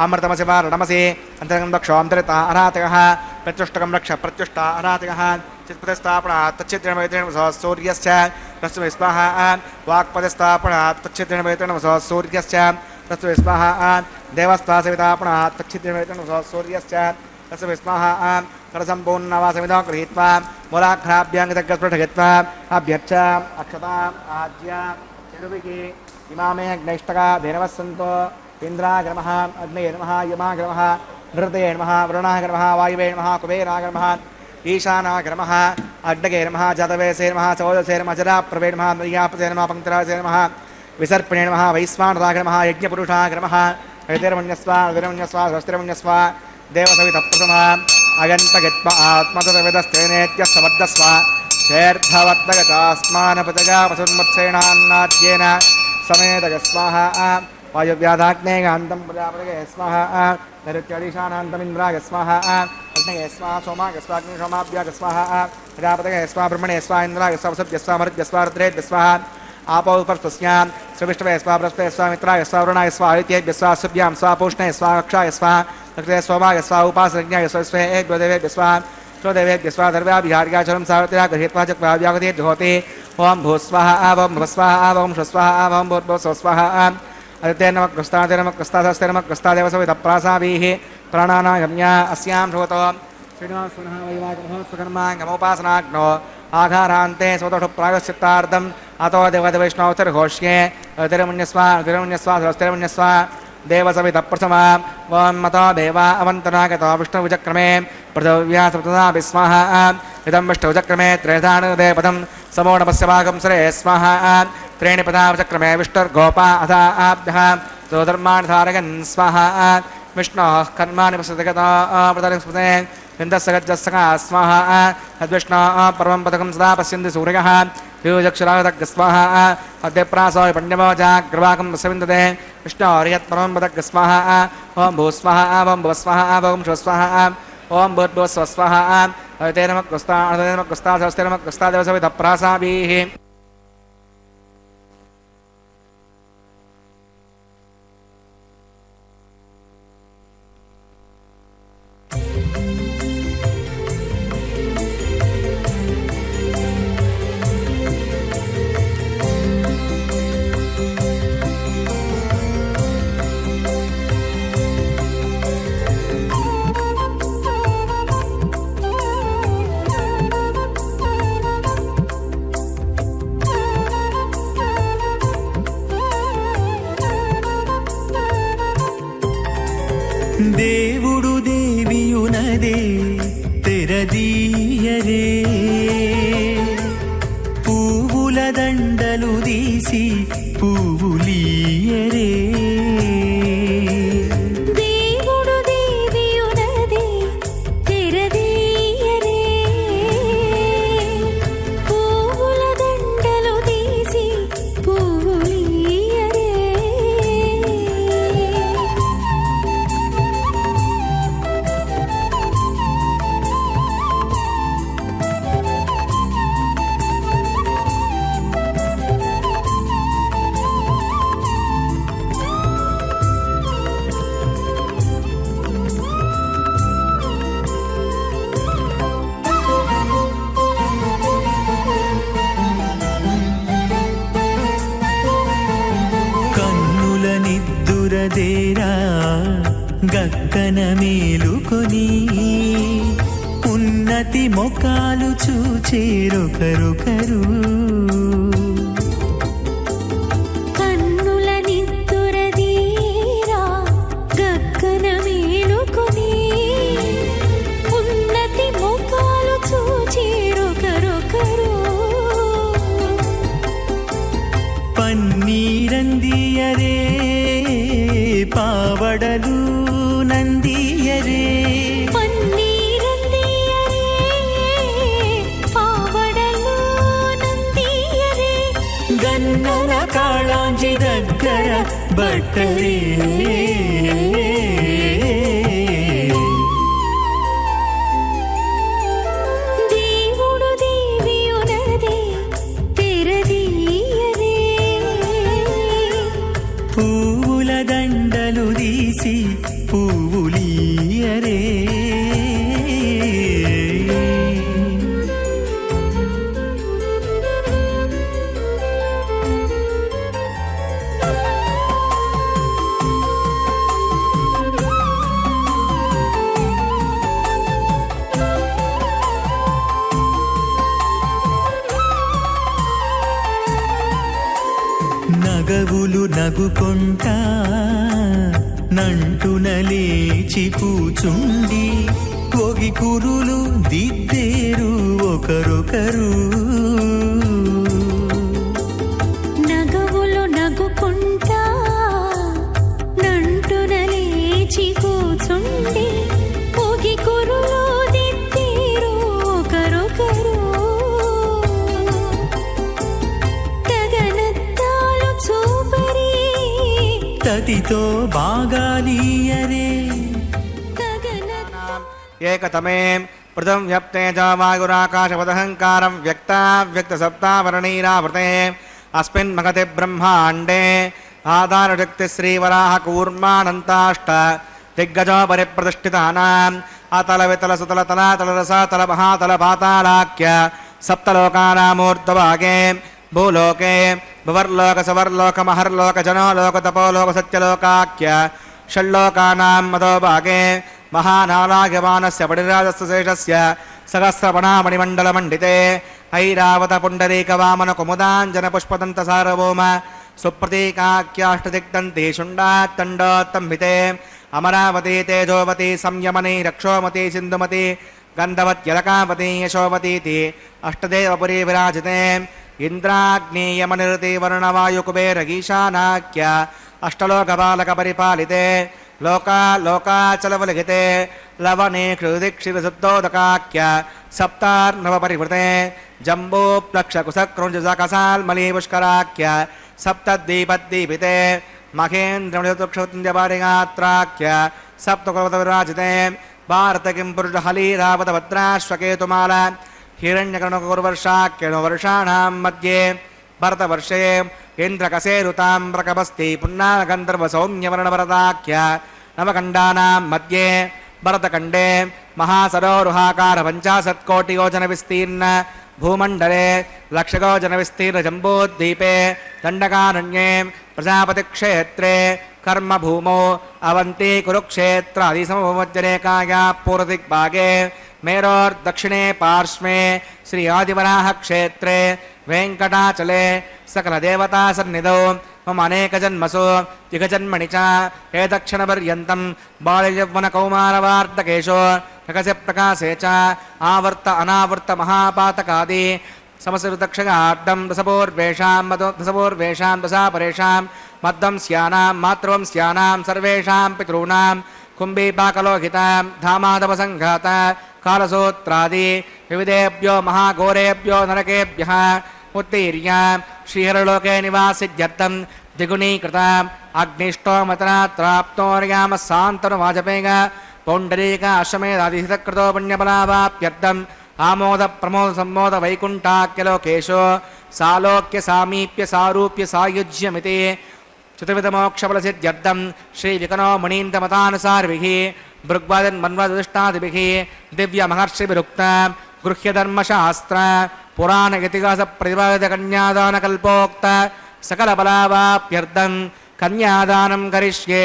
अमृतमसि वारणमसि अन्तरं दक्षोऽन्तरिता अनातकः प्रत्युष्टकं रक्ष प्रत्युष्टा अनातकः चित्पदस्थापनात् तच्चित्रेण सूर्यस्य तस्मै स्वाहा वाक्पदस्थापनात् तच्चित्रेण सूर्यस्य तस्मै स्वाहा देवस्तासवितापनात् तच्चित्रेण सूर्यस्य तस्मै स्वाहा सर्वसम्पूर्णवासमिदं गृहीत्वा मूलाघ्राभ्याङ्गतग्रस्फुटयित्वा अभ्यर्च अक्षता आज्य चतुर्विकी इमामे अग्नैष्टका धेनवः सन्तो इन्द्राय नमः अग्नये नमः यमाय नमः नृतये नमः वरुणाय नमः वायुवे नमः कुबेराय नमः ईशानाय नमः अग्नये नमः जातवेसे नमः चौदसे नमः जराप्रवे नमः मर्यापसे नमः पङ्क्तिरासे नमः विसर्पणे नमः वैश्वानराय नमः यज्ञपुरुषाय नमः हरितिर्मन्यस्वा विरमन्यस्वा स्वस्तिर्मन्यस्व देवसवितप्रथमा अगन्तगत्वा आत्मतविदस्तेनेत्य समर्दस्व चेर्धवर्तगतास्मानपतगा वसुन्मत्सेनान्नाद्येन समेतगस्वाहा वायुव्याधाग्नेयान्तं प्रजापतये स्वाहा नैऋत्यदिशानान्तमिन्द्राय स्वाहा अग्नये स्वाहा सोमाय स्वाग्नि सोमाभ्याय स्वाहा प्रजापतये स्वाहा ब्रह्मणे स्वाहा इन्द्राय स्वाहा वसुभ्यः स्वाहा मरुद्भ्यः स्वाहा रुद्रेभ्यः स्वाहा आपो उपस्तस्यां श्रीविष्णवे स्वाहा बृहस्पतये स्वाहा मित्राय स्वाहा वरुणाय स्वाहा आदित्येभ्यः स्वाहा सुभ्यां स्वाहा पूष्णे स्वाहा कक्षाय स्वाहा नक्षत्रे सोमाय स्वाहा उपासज्ञाय स्वस्वेभ्यो देवेभ्यः स्वाहा देवेभ्यः स्वाहा सर्व्याभिहार्याचरं सावत्या गृहीत्वा च व्यागते ज्योति ओं भूस्वाहा ओं भुवस्वाहा ओं स्वस्वाहा ओं भूर्भुवस्वाहा आदित्ये नमः कृस्तादे नमः कृस्तादस्ते नमः कृस्तादेव सवितप्रासाभिः प्राणानागम्या अस्यां श्रोतो श्रीनिवासपुनः वैवाचमहोत्सकर्माङ्गमोपासनाग्नो आघारान्ते स्वतोषु प्रायश्चित्तार्थम् अतो देवदेवैष्णवतिर्घोष्ये तिरुमुन्यस्वा सरस्तिरुमुन्यस्वा देवसवितप्रथमा वं मतो देवा अवन्तनागतो विष्णुविचक्रमे पृथिव्या सप्तधा स्वाहा इदं विष्णुविचक्रमे त्रेधानुदे पदं समोणपस्य भागं सरे स्वाहा त्रीणि पदावचक्रमे विष्णुर्गोपा अथा आभ्यः स्वधर्माणि धारयन् स्वाहा विष्णोः कर्माणि प्रसृतगता प्रदर्शते इन्दस्य गज्जस्सका स्वाहा तद्विष्णोः परमं पदकं सदा पश्यन्ति सूर्यः यूजक्षरागतग् स्वाहा अद्यप्रासो पण्यमो जाग्रवाकं रसविन्दते विष्णोर्यत्परमं पदग् स्वाहा ओं भूस्वाहा ओं भुवस्वाहा ओं श्वस्वाहा ओं भूर्भुवस्वस्वाहा अदिते नमः कृस्ता सहस्ते नमः कृस्तादेव सवितप्रासाभिः దేవుడు దేవియునదే తెరదీయరే పువ్వుల దండలు తీసి పువ్వులీయరే దేవుడు దేవియునదే తెరదీయరే పువ్వుల దండలు తీసి పువ్వులీయరే కన్నుల నిద్దురదేరా గక్కన మేలుకొని ఉన్నతి మొకాలు చూచేరొకరొకరు కన్నుల నిద్దురదీరా గగ్గన మేలుకొని ఉన్నతి ముఖాలు చూచేరొకరొకరు పన్నీరందియరే పావడలు నందియరే పన్నీరందియరే పావడలు నందియరే గన్నన కాళాంజి దగ్గర బట్టరే దేవుడు దేవియునదే తెరదీయరే పువ్వుల దండలు తీసి పువ్వులీయరే నగవులు నగుకొంటా నంటున లేచి కూచుండి ఒగి కురులు దిద్దేరు ఒకరొకరు నగవులు నగుకుంటా నంటున లేచి కూచుండి పొగి కురులు దిద్దేరు ఒకరొకరు తగనద్దాలు చూపరి ప్రగతితో బాగాలీయరే గగన ఏకతమే పృథం వ్యప్తే చ వాయురాకాశపదహంకారం వ్యక్తావ్యక్తసప్తావరణీరావృతే అస్మిన్ మగతి బ్రహ్మాండే ఆధారశక్తి శ్రీవరాహ కూర్మానంతాష్ట దిగ్గజో పరిప్రతిష్ఠితానాం అతల వితల సుతల తలాతల రసాతల మహాతల పాతాళాఖ్య సప్తలోకానామూర్ధ్వభాగే భూలోకే భువర్లోక సవర్లోక మహర్లోక జనోలోక తపోలోక సత్యలోకాఖ్య షల్లోకానాం మదోభాగే మహానాలాగమానస్య పడిరాజస్య శేషస్య సహస్రపణామణిమండలమండితే ఐరావత పుండరీకవామన కుముదాంజన పుష్పదంత సార్వభౌమ సుప్రతీకాఖ్యాష్టదిగ్దంతి శుండాత్తండోత్తంభితే అమరావతి తేజోవతి సంయమని రక్షోమతి సింధుమతి గంధవత్యలకావతి యశోవతీతి అష్టదేవపురీ విరాజితే ఇంద్రాగ్నేయమనిరతి వరుణవాయుకుబేరగీశానాఖ్య అష్టలోకపాలక పరిపాలితే లోకాచలవలిగితే లవనే క్షుదిక్షిరశుద్ధోదకాఖ్య సప్తార్ణవ పరివృతే జంబూప్లక్షకుశక్రుంజకసాల్మలీ పుష్కరాఖ్య సప్తద్వీపద్దీపితే మహేంద్రమృతుక్షుంజపారిగాత్రాఖ్య సప్తకులవత విరాజితే భారత కిం పురుష హలీరావతభద్రాశ్వకేతుమాల హిరణ్యకర్ణకుర్వర్షాఖ్యను వర్షాణాం మధ్యే భరతవర్షే ఇంద్రకసేరుతామ్రకపస్తి పున్నాగంధర్వ సౌమ్యవర్ణభరతాఖ్య నవఖండానాం మధ్యే భరతఖండే మహాసరోరుహాకార 50 కోటియోజన విస్తీర్ణ భూమండలే లక్షయోజన విస్తీర్ణ జంబూద్వీపే దండకారణ్యే ప్రజాపతిక్షేత్రే కర్మభూమౌ అవంతి కురుక్షేత్రాదిసమభూమధ్యరేఖాయా పూర్వదిగ్భాగే మేరోర్దక్షిణే పార్శ్వే శ్రీ ఆదివరాహక్షేత్రే వెంకటాచలే సకలదేవతాసన్నిధౌ మమ అనేకజన్మసు దిగజన్మణి చ ఏదక్షణపర్యంతం బాల్యవ్వనకౌమారవార్ధకేషు ప్రకశ ప్రకాశే చ ఆవర్త అనావర్త మహాపాతకాది సమసృతక్షగాడ్డం దశపూర్వేషాం దశాపరేషాం మద్వంస్యానాం మాతృవంస్యానాం సర్వేషాం పితॄణాం కుంభీపాకలోహితాం ధామాదపసంఘాత కాలసూత్రాది వివిధేభ్యో మహాఘోరేభ్యో నరకేభ్యః ఉత్తీర్య శ్రీహరలోకే నివాసిత్యర్థం ద్విగుణీకృత అగ్నిష్టోమతనాత్రాప్తోర్యామ సాంతను వాజపేగ పౌండరీక అశ్వమేధాదిహితకృతో పుణ్యఫలావాప్యర్థం ఆమోద ప్రమోద సంమోద వైకుంఠాఖ్యలోకేశో సాలోక్య సామీప్య సారూప్య సాయుజ్యమితి చతుర్విధమోక్షఫలసిద్ధ్యర్థం శ్రీ వికనో మునీంద్రమతానుసారిభిః భృగ్వాదన్మన్వదృష్టాదిభిః దివ్యమహర్షిభిరుక్త గృహ్యధర్మశాస్త్ర పురాణ ఇతిహాస ప్రతిపాదిత కన్యాదానకల్పోక్త సకల బలావాప్యర్థం కన్యాదానం కరిష్యే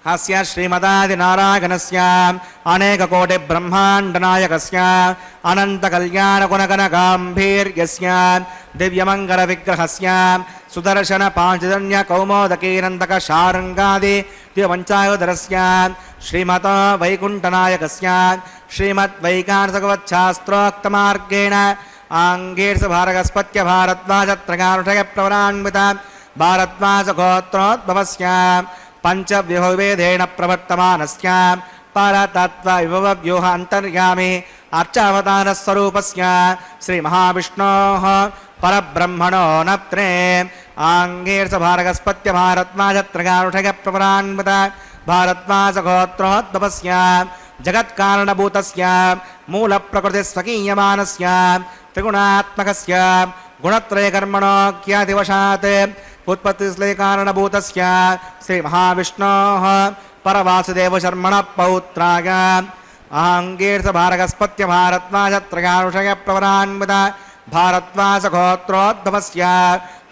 అస్య శ్రీమదాదినారాయణస్య అనేకకోటి బ్రహ్మాండనాయకస్య అనంత కళ్యాణ గుణగణగాంభీర్యస్య దివ్యమంగళ విగ్రహస్య సుదర్శన పాంచజన్య కౌమోదకీనందక శారంగాది దివ్యపంచాయుధరస్య శ్రీమత వైకుంఠనాయకస్య శ్రీమద్వైకానసగవచ్ఛాస్త్రోక్తమార్గేణ ఆంగీర్ష భారగస్పత్య భారద్వాజత్రగానుషయ ప్రవరాన్విత భారద్వాజగోత్రోద్భవస్య పంచవ్యూహవేదేన ప్రవర్తమానస్య పరతత్వవిభవవ్యూహ అంతర్యామి అర్చావతారస్వరూపస్య శ్రీమహావిష్ణోః పరబ్రహ్మణో నత్రే ఆంగీర్ష భారగస్పత్య భారద్వాజత్రగానుషయ ప్రవరాన్విత భారద్వాజగోత్రోద్భవస్య జగత్కారణభూతస్య మూలప్రకృతిస్వకీయమానస్య త్రిగుణాత్మకస్య గుణత్రయకర్మణోఖ్యాతివశాత్ ఉత్పత్తిశ్లేకారణభూతస్య శ్రీమహావిష్ణోః పరవాసుదేవశర్మణः పౌత్రాయ ఆంగీర్ష భారగస్పత్య భారద్వాజత్రయానుషయ ప్రవరాన్విత భారద్వాజగోత్రోద్భవస్య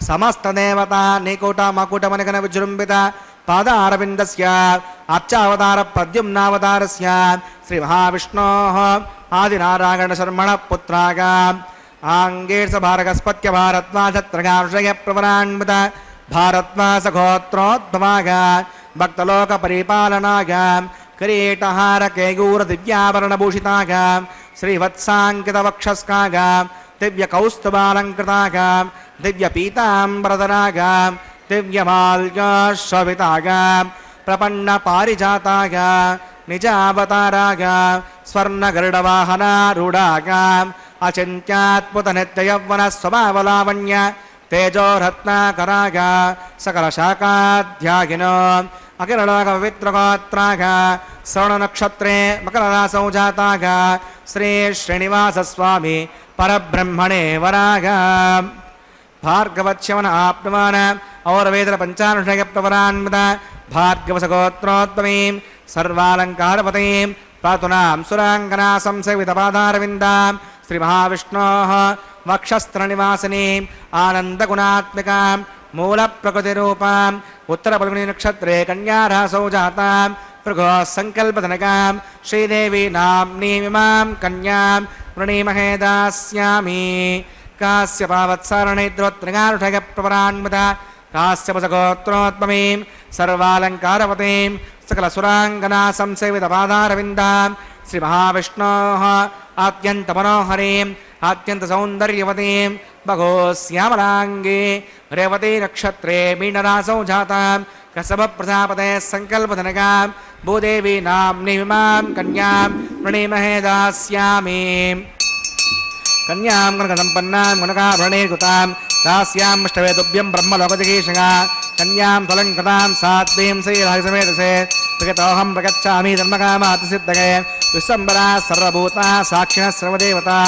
సమస్తదేవతా నికుటమకుటమనిగణ విజృంభిత పాదారవిందస్య అర్చావతార ప్రద్యుమ్నావతారస్య శ్రీమహావిష్ణోః ఆదినారాయణశర్మణः పుత్రాయ ఆంగీర్ష భారగస్పత్య భారద్వాజత్రయానుషయ ప్రవరాన్విత భారద్వాజగోత్రోద్భవాయ భక్తలోక పరిపాలనాయ కిరీటహార కేయూర దివ్యాభరణభూషితాయ శ్రీవత్సాంకితవక్షస్కాయ దివ్యకౌస్తుభాలంకృతాయ దివ్యపీతాంబరధరాయ దివ్యమాల్యాశ్వవితాయ ప్రపన్న పారిజాతాయ నిజావతారాయ స్వర్ణగరుడవాహనారూఢాయ అచింత్యాత్ముత నిత్యయౌవన స్వభావలావణ్య तेजोरत्नाकराग सकलशाकाध्यागिनो अखिललोकपवित्रगोत्राग श्रवणनक्षत्रे मकररासौ जाताग श्रीश्रीनिवासस्वामी परब्रह्मणे वराग भार्गवच्यवन आप्नुवान् औरवेदपञ्चानुषयप्रवरान्वित भार्गवसगोत्रोत्तमीं सर्वालङ्कारपतीं पातुनां सुराङ्गना संसेवितपादारविन्दां श्रीमहाविष्णोः वक्षस्त्रनिवासिनीम् आनन्दगुणात्मिकां मूलप्रकृतिरूपाम् उत्तरफल्गुणीनक्षत्रे कन्यारासौ जातां भृगोः सङ्कल्पधनकां श्रीदेवी नाम्नीमिमां कन्यां वृणीमहे दास्यामि कास्यपावत्सारणैद्रोत्रिगानुषयप्रवरान्वित कास्यपसगोत्रोत्तमीं सर्वालङ्कारपतीं सकलसुराङ्गना संसेवितपादारविन्दां श्रीमहाविष्णोः आत्यन्तमनोहरीम् आत्यन्तसौन्दर्यवतीं बघोश्यामलाङ्गी रेवती नक्षत्रे मीनरासौ जातां कसबप्रजापते सङ्कल्पधनकां भूदेवी नाम्नीमिमां कन्यां वृणीमहे दास्यामि कन्यां कनकसम्पन्नां कनकाभरणैर्युतां दास्यामष्टवेदुभ्यं ब्रह्मलोकजिगीषया कन्यां फलङ्कृतां सात्वीं श्रीराजसमेतसे प्रगतोऽहं प्रगच्छामि धर्मकामातिसिद्धये विश्वम्बरा सर्वभूता साक्षिणः सर्वदेवता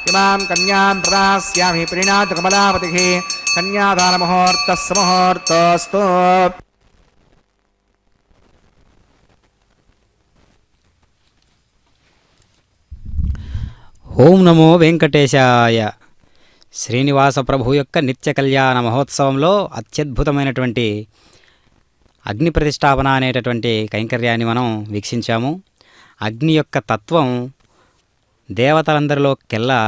इमां कन्यां प्रदास्यामि प्रीणातकमलावतिः कन्यादानमुहूर्तः सुमुहूर्तोऽस्तु। ఓం నమో వెంకటేశాయ. శ్రీనివాస ప్రభు యొక్క నిత్య కళ్యాణ మహోత్సవంలో అత్యద్భుతమైనటువంటి అగ్ని ప్రతిష్టాపన అనేటటువంటి కైంకర్యాన్ని మనం వీక్షించాము. అగ్ని యొక్క తత్వం దేవతలందరిలోకెల్లా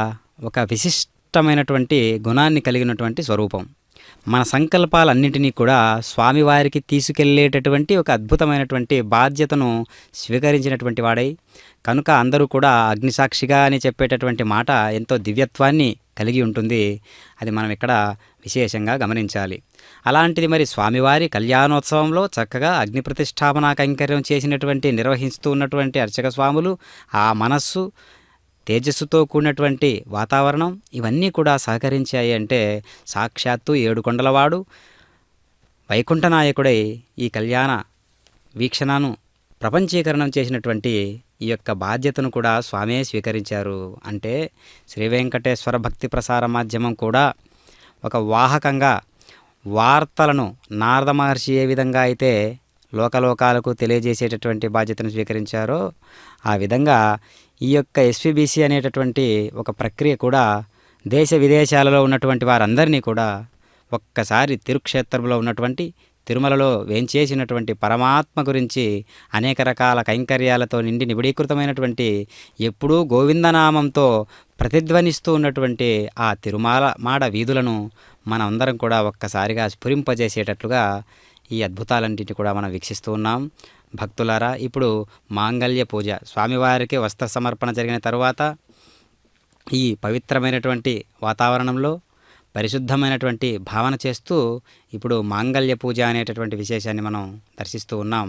ఒక విశిష్టమైనటువంటి గుణాన్ని కలిగినటువంటి స్వరూపం. మన సంకల్పాలన్నింటినీ కూడా స్వామివారికి తీసుకెళ్లేటటువంటి ఒక అద్భుతమైనటువంటి బాధ్యతను స్వీకరించినటువంటి వాడై కనుక అందరూ కూడా అగ్నిసాక్షిగా అని చెప్పేటటువంటి మాట ఎంతో దివ్యత్వాన్ని కలిగి ఉంటుంది. అది మనం ఇక్కడ విశేషంగా గమనించాలి. అలాంటిది మరి స్వామివారి కళ్యాణోత్సవంలో చక్కగా అగ్ని ప్రతిష్టాపన కైంకర్యం చేసినటువంటి నిర్వహిస్తూ ఉన్నటువంటి అర్చక స్వాములు, ఆ మనస్సు తేజస్సుతో కూడినటువంటి వాతావరణం ఇవన్నీ కూడా సహకరించాయి అంటే సాక్షాత్తు ఏడుకొండలవాడు వైకుంఠనాయకుడై ఈ కళ్యాణ వీక్షణను ప్రపంచీకరణం చేసినటువంటి ఈ యొక్క బాధ్యతను కూడా స్వామే స్వీకరించారు. అంటే శ్రీ వెంకటేశ్వర భక్తి ప్రసార మాధ్యమం కూడా ఒక వాహకంగా వార్తలను నారద మహర్షి ఏ విధంగా అయితే లోకలోకాలకు తెలియజేసేటటువంటి బాధ్యతను స్వీకరించారో ఆ విధంగా ఈ యొక్క ఎస్విబిసి అనేటటువంటి ఒక ప్రక్రియ కూడా దేశ విదేశాలలో ఉన్నటువంటి వారందరినీ కూడా ఒక్కసారి తిరుక్షేత్రంలో ఉన్నటువంటి తిరుమలలో వేంచేసినటువంటి పరమాత్మ గురించి అనేక రకాల కైంకర్యాలతో నిండి నిబిడీకృతమైనటువంటి ఎప్పుడూ గోవిందనామంతో ప్రతిధ్వనిస్తూ ఉన్నటువంటి ఆ తిరుమల మాడ వీధులను మనందరం కూడా ఒక్కసారిగా స్ఫురింపజేసేటట్లుగా ఈ అద్భుతాలన్నింటినీ కూడా మనం వీక్షిస్తూ ఉన్నాం. భక్తులారా, ఇప్పుడు మాంగళ్య పూజ స్వామివారికి వస్త్ర సమర్పణ జరిగిన తరువాత ఈ పవిత్రమైనటువంటి వాతావరణంలో పరిశుద్ధమైనటువంటి భావన చేస్తూ ఇప్పుడు మాంగళ్య పూజ అనేటటువంటి విశేషాన్ని మనం దర్శిస్తూ ఉన్నాం.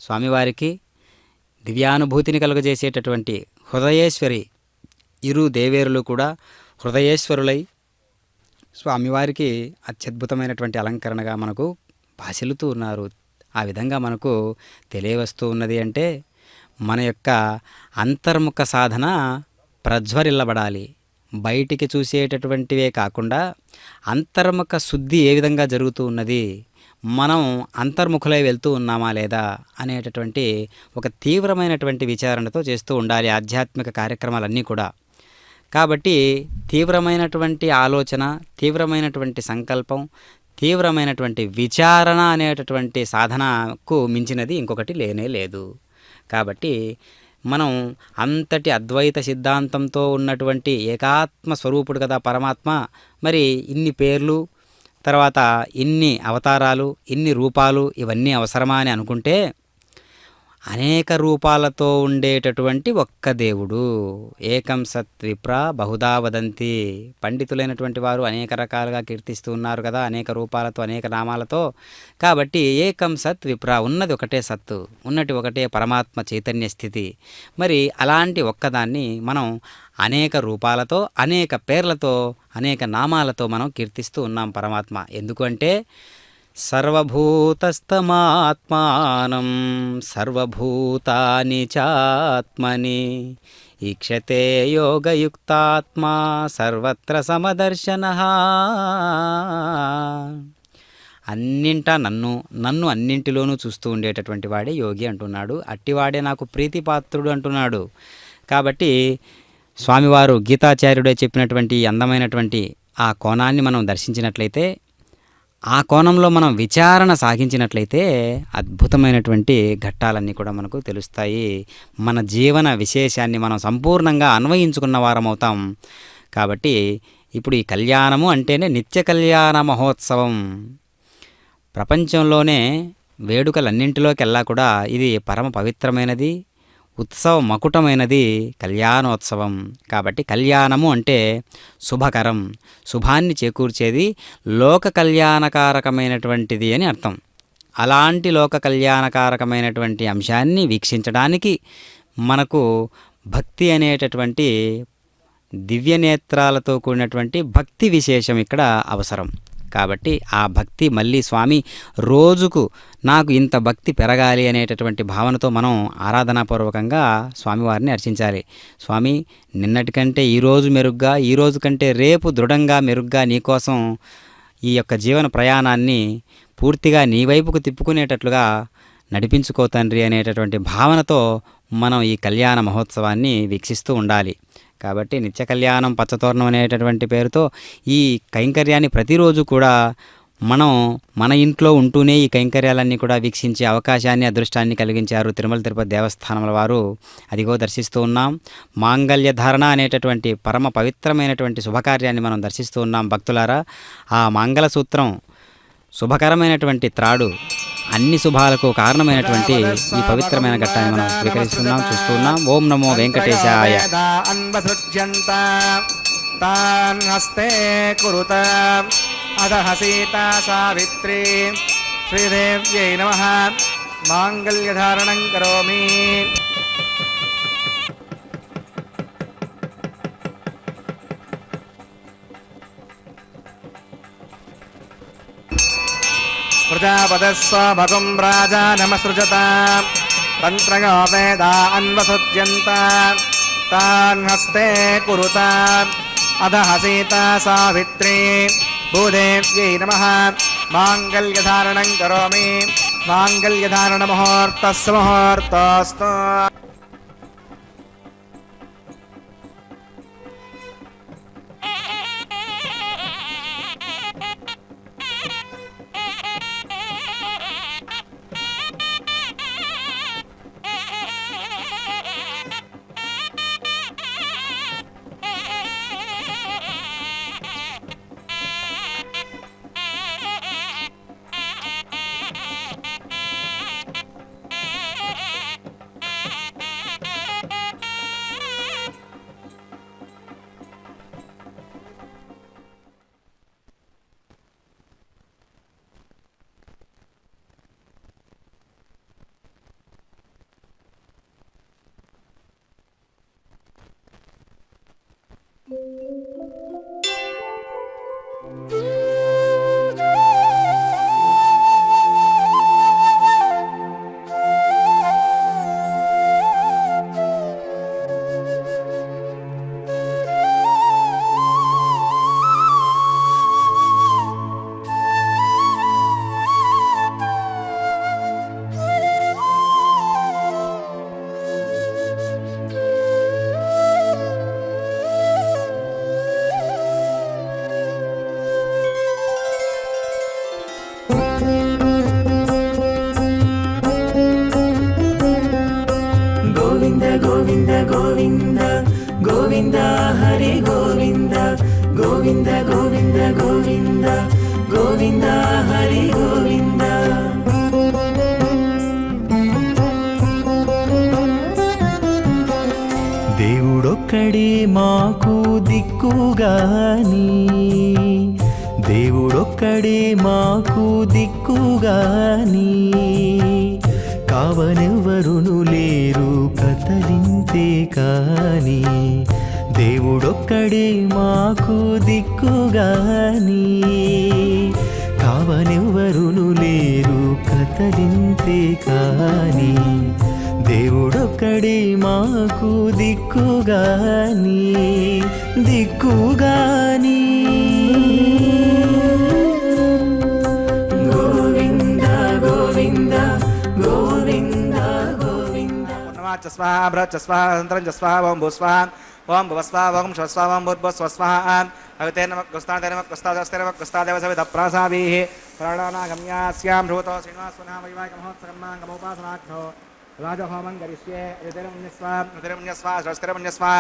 స్వామివారికి దివ్యానుభూతిని కలుగజేసేటటువంటి హృదయేశ్వరి ఇరు దేవేరులు కూడా హృదయేశ్వరులై స్వామివారికి అత్యద్భుతమైనటువంటి అలంకరణగా మనకు భాసిల్లుతూ ఉన్నారు. ఆ విధంగా మనకు తెలియవస్తూ ఉన్నది అంటే మన యొక్క అంతర్ముఖ సాధన ప్రజ్వరిల్లబడాలి. బయటికి చూసేటటువంటివే కాకుండా అంతర్ముఖ శుద్ధి ఏ విధంగా జరుగుతూ ఉన్నది, మనం అంతర్ముఖులై వెళ్తూ ఉన్నామా లేదా అనేటటువంటి ఒక తీవ్రమైనటువంటి విచారణతో చేస్తూ ఉండాలి ఆధ్యాత్మిక కార్యక్రమాలన్నీ కూడా. కాబట్టి తీవ్రమైనటువంటి ఆలోచన, తీవ్రమైనటువంటి సంకల్పం, తీవ్రమైనటువంటి విచారణ అనేటటువంటి సాధనకు మించినది ఇంకొకటి లేనే లేదు. కాబట్టి మనం అంతటి అద్వైత సిద్ధాంతంతో ఉన్నటువంటి ఏకాత్మ స్వరూపుడు కదా పరమాత్మ. మరి ఇన్ని పేర్లు, తర్వాత ఇన్ని అవతారాలు, ఇన్ని రూపాలు, ఇవన్నీ అవసరమా అని అనుకుంటే అనేక రూపాలతో ఉండేటటువంటి ఒక్క దేవుడు. ఏకం సత్ విప్ర బహుదా వదంతి. పండితులైనటువంటి వారు అనేక రకాలుగా కీర్తిస్తూ ఉన్నారు కదా, అనేక రూపాలతో అనేక నామాలతో. కాబట్టి ఏకం సత్ విప్ర, ఉన్నది ఒకటే సత్తు, ఉన్నటి ఒకటే పరమాత్మ చైతన్య స్థితి. మరి అలాంటి ఒక్కదాన్ని మనం అనేక రూపాలతో అనేక పేర్లతో అనేక నామాలతో మనం కీర్తిస్తూ ఉన్నాం పరమాత్మ. ఎందుకంటే సర్వభూతస్తమాత్మానం సర్వభూతాని చాత్మని ఈక్షతే యోగయుక్తాత్మా సర్వత్ర సమదర్శనః. అన్నింటా నన్ను అన్నింటిలోనూ చూస్తూ ఉండేటటువంటి వాడే యోగి అంటున్నాడు. అట్టివాడే నాకు ప్రీతిపాత్రుడు అంటున్నాడు. కాబట్టి స్వామివారు గీతాచార్యుడే చెప్పినటువంటి అందమైనటువంటి ఆ కోణాన్ని మనం దర్శించినట్లయితే, ఆ కోణంలో మనం విచారణ సాగించినట్లయితే అద్భుతమైనటువంటి ఘట్టాలన్నీ కూడా మనకు తెలుస్తాయి. మన జీవన విశేషాన్ని మనం సంపూర్ణంగా అన్వయించుకున్న వారం అవుతాం. కాబట్టి ఇప్పుడు ఈ కళ్యాణము అంటేనే నిత్య కళ్యాణ మహోత్సవం. ప్రపంచంలోనే వేడుకలన్నింటిలోకెల్లా కూడా ఇది పరమ పవిత్రమైనది, ఉత్సవ మకుటమైనది కళ్యాణోత్సవం. కాబట్టి కళ్యాణము అంటే శుభకరం, శుభాన్ని చేకూర్చేది, లోక కళ్యాణకారకమైనటువంటిది అని అర్థం. అలాంటి లోక కళ్యాణకారకమైనటువంటి అంశాన్ని వీక్షించడానికి మనకు భక్తి అనేటటువంటి దివ్యనేత్రాలతో కూడినటువంటి భక్తి విశేషం ఇక్కడ అవసరం. కాబట్టి ఆ భక్తి మళ్ళీ స్వామి రోజుకు నాకు ఇంత భక్తి పెరగాలి అనేటటువంటి భావనతో మనం ఆరాధనాపూర్వకంగా స్వామివారిని అర్చించాలి. స్వామి, నిన్నటికంటే ఈరోజు మెరుగ్గా, ఈరోజు కంటే రేపు దృఢంగా మెరుగ్గా నీకోసం ఈ యొక్క జీవన ప్రయాణాన్ని పూర్తిగా నీ వైపుకు తిప్పుకునేటట్లుగా నడిపించుకో తండ్రి అనేటటువంటి భావనతో మనం ఈ కళ్యాణ మహోత్సవాన్ని వీక్షిస్తూ ఉండాలి. కాబట్టి నిత్య కళ్యాణం పచ్చతోరణం అనేటటువంటి పేరుతో ఈ కైంకర్యాన్ని ప్రతిరోజు కూడా మనం మన ఇంట్లో ఉంటూనే ఈ కైంకర్యాలన్నీ కూడా వీక్షించే అవకాశాన్ని, అదృష్టాన్ని కలిగించారు తిరుమల తిరుపతి దేవస్థానముల వారు. అదిగో దర్శిస్తూ ఉన్నాం. మాంగళ్య ధారణ అనేటటువంటి పరమ పవిత్రమైనటువంటి శుభకార్యాన్ని మనం దర్శిస్తూ ఉన్నాం. భక్తులారా, ఆ మంగళ సూత్రం శుభకరమైనటువంటి త్రాడు అన్ని శుభాలకు కారణమైనటువంటి ఈ పవిత్రమైన ఘట్టాన్ని మనం స్వీకరిస్తున్నాం, చూస్తున్నాం. ఓం నమో వెంకటేశాయ. తాన్ హస్తే కురుత అదః సీతా సావిత్రీ శ్రీదేవ్యై నమః. మాంగళ్యధారణం కరోమి. ప్రజాపదస్వభగం రాజానమసృజత తంత్రయో వేదా అన్వసృజ్యంత తాన్ హస్తే కురుత అదః సీతా సావిత్రీ భూదేవ్యై నమః. మాంగళ్యధారణం కరోమి. మాంగళ్యధారణ ముహూర్తస్సు ముహూర్తోస్తు. గోవింద హరి గోవింద గోవింద గోవింద గోవింద గోవింద హరి గోవింద. దేవుడొక్కడే మాకు దిక్కుగాని దేవుడొక్కడే మాకు దిక్కుగాని కావనెవ్వరును లేరు కతలింతే కాని దేవుడొక్కడే మాకు దిక్కుగాని కావనెవ్వరును లేరు కతలింతే కాని దేవుడొక్కడే మాకు దిక్కుగాని దిక్కుగాని గోవింద గోవింద గోవింద గోవింద పూర్ణమాచ స్వాహ బృహచ్చ స్వాహ అనంతరం చ స్వాహ ఓం భూ స్వాహ ఓం భువ స్వాహ ఓం శివ స్వాహ ఓం భూర్భువ స్వాహ అవితే నమః గుస్తాదే నమః గుస్తాదస్తే నమః గుస్తాదేవ సవిత ప్రాసావీః ప్రాణానాగమ్యాస్యాం భూతో శ్రీనివాసనా వైవాహిక మహోత్సకర్మాంగమోపాసనాఖ్నో రాజహోమం గరిష్యే రుదిరమున్యస్వా స్వస్తిరమున్యస్వా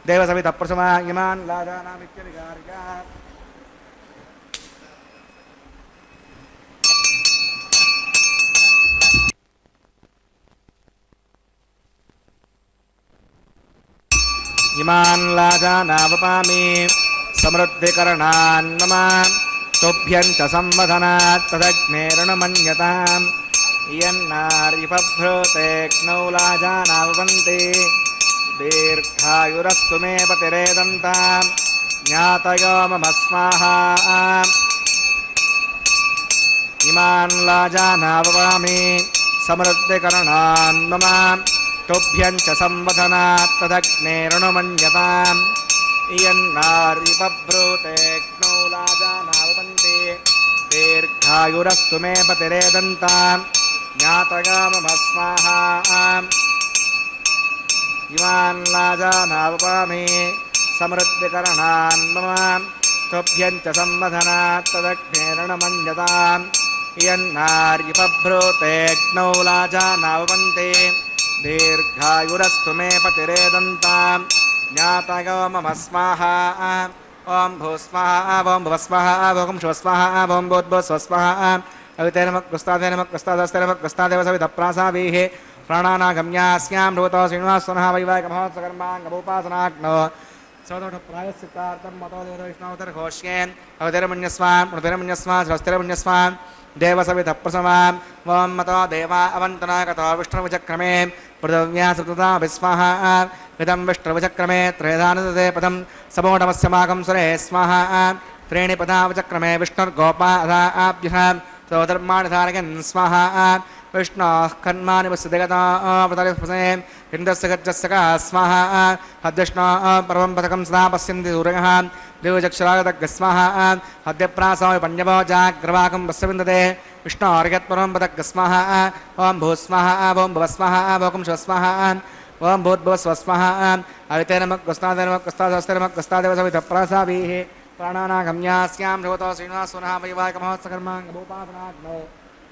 దేవ సవిత ప్రసమా ఇమాన్ లాదానామిత్యవిగార్గా ఇమాన్ లాజానావపామి సమృద్ధికరణాన్ మమ తుభ్యం చ సంవదనాత్ తదగ్నేరణమన్యతాం ఇయన్నార్యపభ్రూతేక్నౌ లాజానావపంతి దీర్ఘాయురస్తు మే పతిరేదంతాం జ్ఞాతయో మమ స్వాహా ఇమాన్ లాజానావపామి సమృద్ధికరణాన్ మమ తుభ్యం చ సంవదనాత్ తదగ్నేరణమన్యతాం ఇయన్నార్యపభ్రూతేక్నౌ లాజానావపంతి దీర్ఘాయురస్తు మే పతిరేదంతాం జ్ఞాతయో మమ స్వాహా ఇమాన్ లాజానావపామి సమృద్ధికరణాన్ మమ తుభ్యం చ సంవదనాత్ తదగ్నేరణమన్యతాం ఇయన్నార్యపభ్రూతేక్నౌ లాజానావపంతి దీర్ఘాయురస్తు మే పతిరేదంతాం జ్ఞాతయో మమ స్వాహా ఓం భూస్వాహ ఓం భువస్వాహ ఓం శివస్వాహ ఓం భూర్భువస్వాహ అవితే నమః గుస్తాదే నమః గుస్తాదస్తే నమః గుస్తాదేవ సవిత ప్రాసావీః ప్రాణానాగమ్యాస్యాం భూతో శ్రీనివాసనా వైవాహిక మహోత్సకర్మాంగమోపాసనాఖ్నో సోదోఢ ప్రాయశ్చిత్తార్థం మతో దేవవిష్ణోదర్ఘోష్యే అవతిరమున్యస్వాం హృతిరమున్యస్వాం స్వస్తిరమున్యస్వాం దేవ సవిత ప్రసమాం ఓం మతో దేవా అవంతనాగతో విష్ణువిచక్రమే పృథివ్యాసృతా విస్వాహ ఇదం విష్ణువిచక్రమే త్రేధానుదే పదం సమోఢమస్య మాగం సురే స్వాహ త్రీణి పదావచక్రమే విష్ణుర్గోపాదాభ్యః సోధర్మాణి ధారయన్ స్వాహ విష్ణోః కర్మాణి వసుదేగతావతరిస్పసే ఇంద్రస్య గజ్జస్య కా స్వాహ హద్విష్ణో పరమం పథకం సదా పశ్యంతి సూర్యః దేవచక్షురాగతగ్గ స్వాహ హద్యప్రాసాయ పణ్యభో జాగ్రవాకం వస్య విందతే విష్ణోర్యత్పరమం పథగ్గ స్వాహ ఓం భూస్వాహ ఓం భువస్వాహ ఓం శివస్వాహ ఓం భూర్భువస్వాహ అవితే నమః గుస్తాదే నమః గుస్తాదస్తే నమః గుస్తాదేవ సవిత ప్రాసావీః ప్రాణానాగమ్యాస్యాం భూతో శ్రీనివాసనా వైవాహిక మహోత్సకర్మాంగమోపాసనాఖ్నో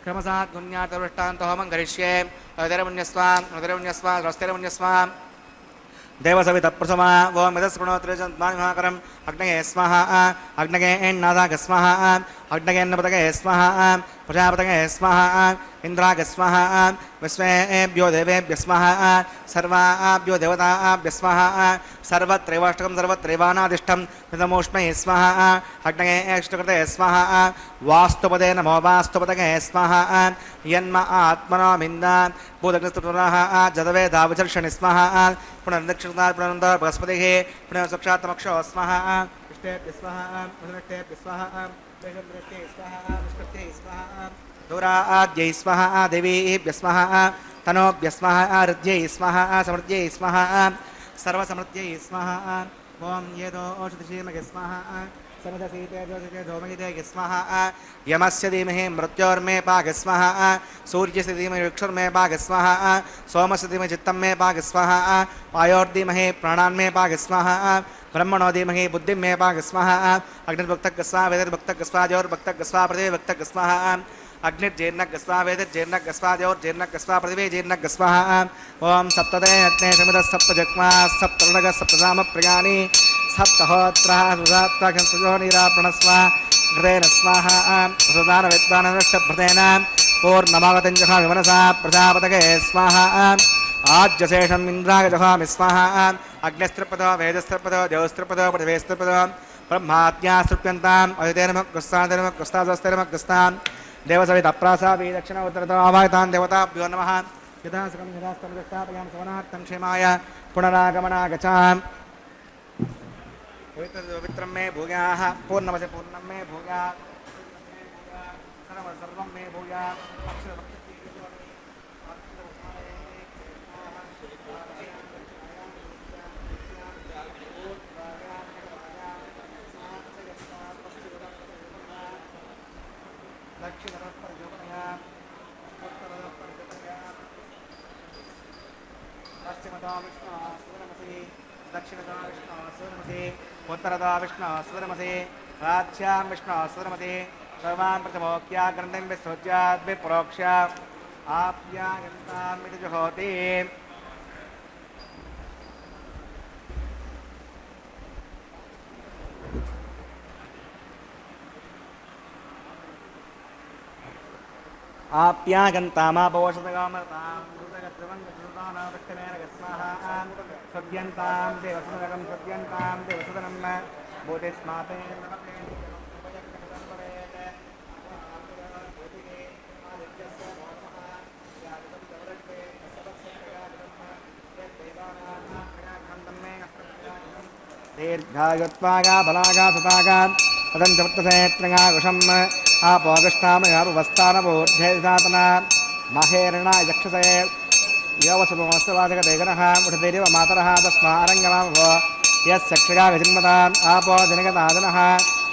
క్రమసాత్ గుణ్యాతవృష్టాంతో హోమం గరిష్యే హృతిరమున్యస్వాం హృతిరమున్యస్వాం స్వస్తిరమున్యస్వాం దేవ సవిత ప్రసమా ఓం యదస్కృణోత్రేజన్మానిమహాకరం అగ్నగే స్వాహ అగ్నగే ఎన్నాదాగ స్వాహ అగ్నగేన్నపతగే స్వాహ ప్రజాపతగే స్వాహ ఇంద్రాగ స్వాహ విశ్వేభ్యో దేవేభ్య స్వాహ సర్వాభ్యో దేవతాభ్య స్వాహ సర్వత్రైవాష్టకం సర్వత్రైవానాదిష్టం నితమోష్మై స్వాహ అగ్నగే ఇష్టకృతే స్వాహ వాస్తుపదే నమో వాస్తుపతగే స్వాహ యన్మ ఆత్మనామింద భూతగ్నస్తునః జదవేదావచర్షణి స్వాహ పునర్దక్షిణా పునరంద బృహస్పతి పునఃసక్షాత్మక్షో స్వాహ ఇష్టేభ్య స్వాహ పునరిష్టేభ్య స్వాహ వేషద్రష్టే స్వాహ విష్కృతే స్వాహ దూరాద్యై స్వాహ దేవీభ్య స్వాహ తనోభ్య స్వాహ హృద్యై స్వాహ సమృద్ధ్యై స్వాహ సర్వసమృద్ధ్యై స్వాహ ఓం ఏదో ఓషధీమగే స్వాహ సమదసీతే ధోమగితే స్వాహ యమస్య ధీమహి మృత్యోర్మే పాగ స్వాహ సూర్యస్య ధీమహి విక్షుర్మే పాగ స్వాహ సోమస్య ధీమహి చిత్తం మే పాగ స్వాహ వాయోర్ధీమహి ప్రాణాన్మే పాగ స్వాహ బ్రహ్మణో ధీమహి బుద్ధిం మే పాగ స్వాహ అగ్నిర్భక్తగ్ స్వాహ వేదర్భక్తగ్ స్వాహ జ్యోర్భక్తగ్ స్వాహ పృథివీభక్తగ్ స్వాహ అగ్నిర్జీర్ణగ్ స్వాహ వేదర్జీర్ణగ్ స్వాహ జ్యోర్జీర్ణగ్ స్వాహ పృథివీజీర్ణగ్ స్వాహ ఓం సప్తదే అగ్నే సమిత సప్తజగ్మా సప్తరుణగ సప్తధామ ప్రియాణి సప్తహోత్రః సుధాత్మఘంసయోనిరాప్రణస్వ హృదయన స్వాహ ప్రధాన విద్వానష్టభృతేన పూర్ణమావతంజహ విమనసా ప్రజాపతగే స్వాహ आज्यशेषम् इन्द्राय जहामि स्वाहा अग्निस्त्रिपदो वेदस्त्रिपदो देवस्त्रिपदो पृथिवेस्त्रिपदो ब्रह्माज्ञास्तृप्यन्ताम् अदितेर्मग्रस्तान् देवसवितप्रासापि दक्षिण उत्तरतो आवाहितान् देवताभ्यो नमः यथा सकं यथास्तं दृष्टापयां सवनार्थं क्षेमाय पुनरागमनागच्छाम् पवित्रं मे भूयाः पूर्णमसे पूर्णं मे भूयाः सर्वं मे भूयाः पश्चिमदा विष्णु सूर्यमसि दक्षिणदा विष्णु सूर्यमसि उत्तरदा विष्णु सूर्यमसि प्राच्यां विष्णु सूर्यमसि सर्वान् प्रथमोक्या ग्रन्थिं विसृज्यात् विप्रोक्ष्य आप्यायन्ताम् इति जुहोति आप्यागन्तामापोषतगामरतां सद्यन्तां देवसुदनं सद्यन्तां देवसुदनं बोधिस्माते दीर्घायुत्वागा बलागा सतागा तदन्तवत्तसेत्रगा कुशम् आपोगष्टामयापवस्थानबोध्यैधातना महेरणा यक्षसे योवसुमोत्सवाजगदेगनः मुठदेव मातरः तस्मारङ्गमामभो यस्यक्षगा गजन्मताम् आपो दिनगतादनः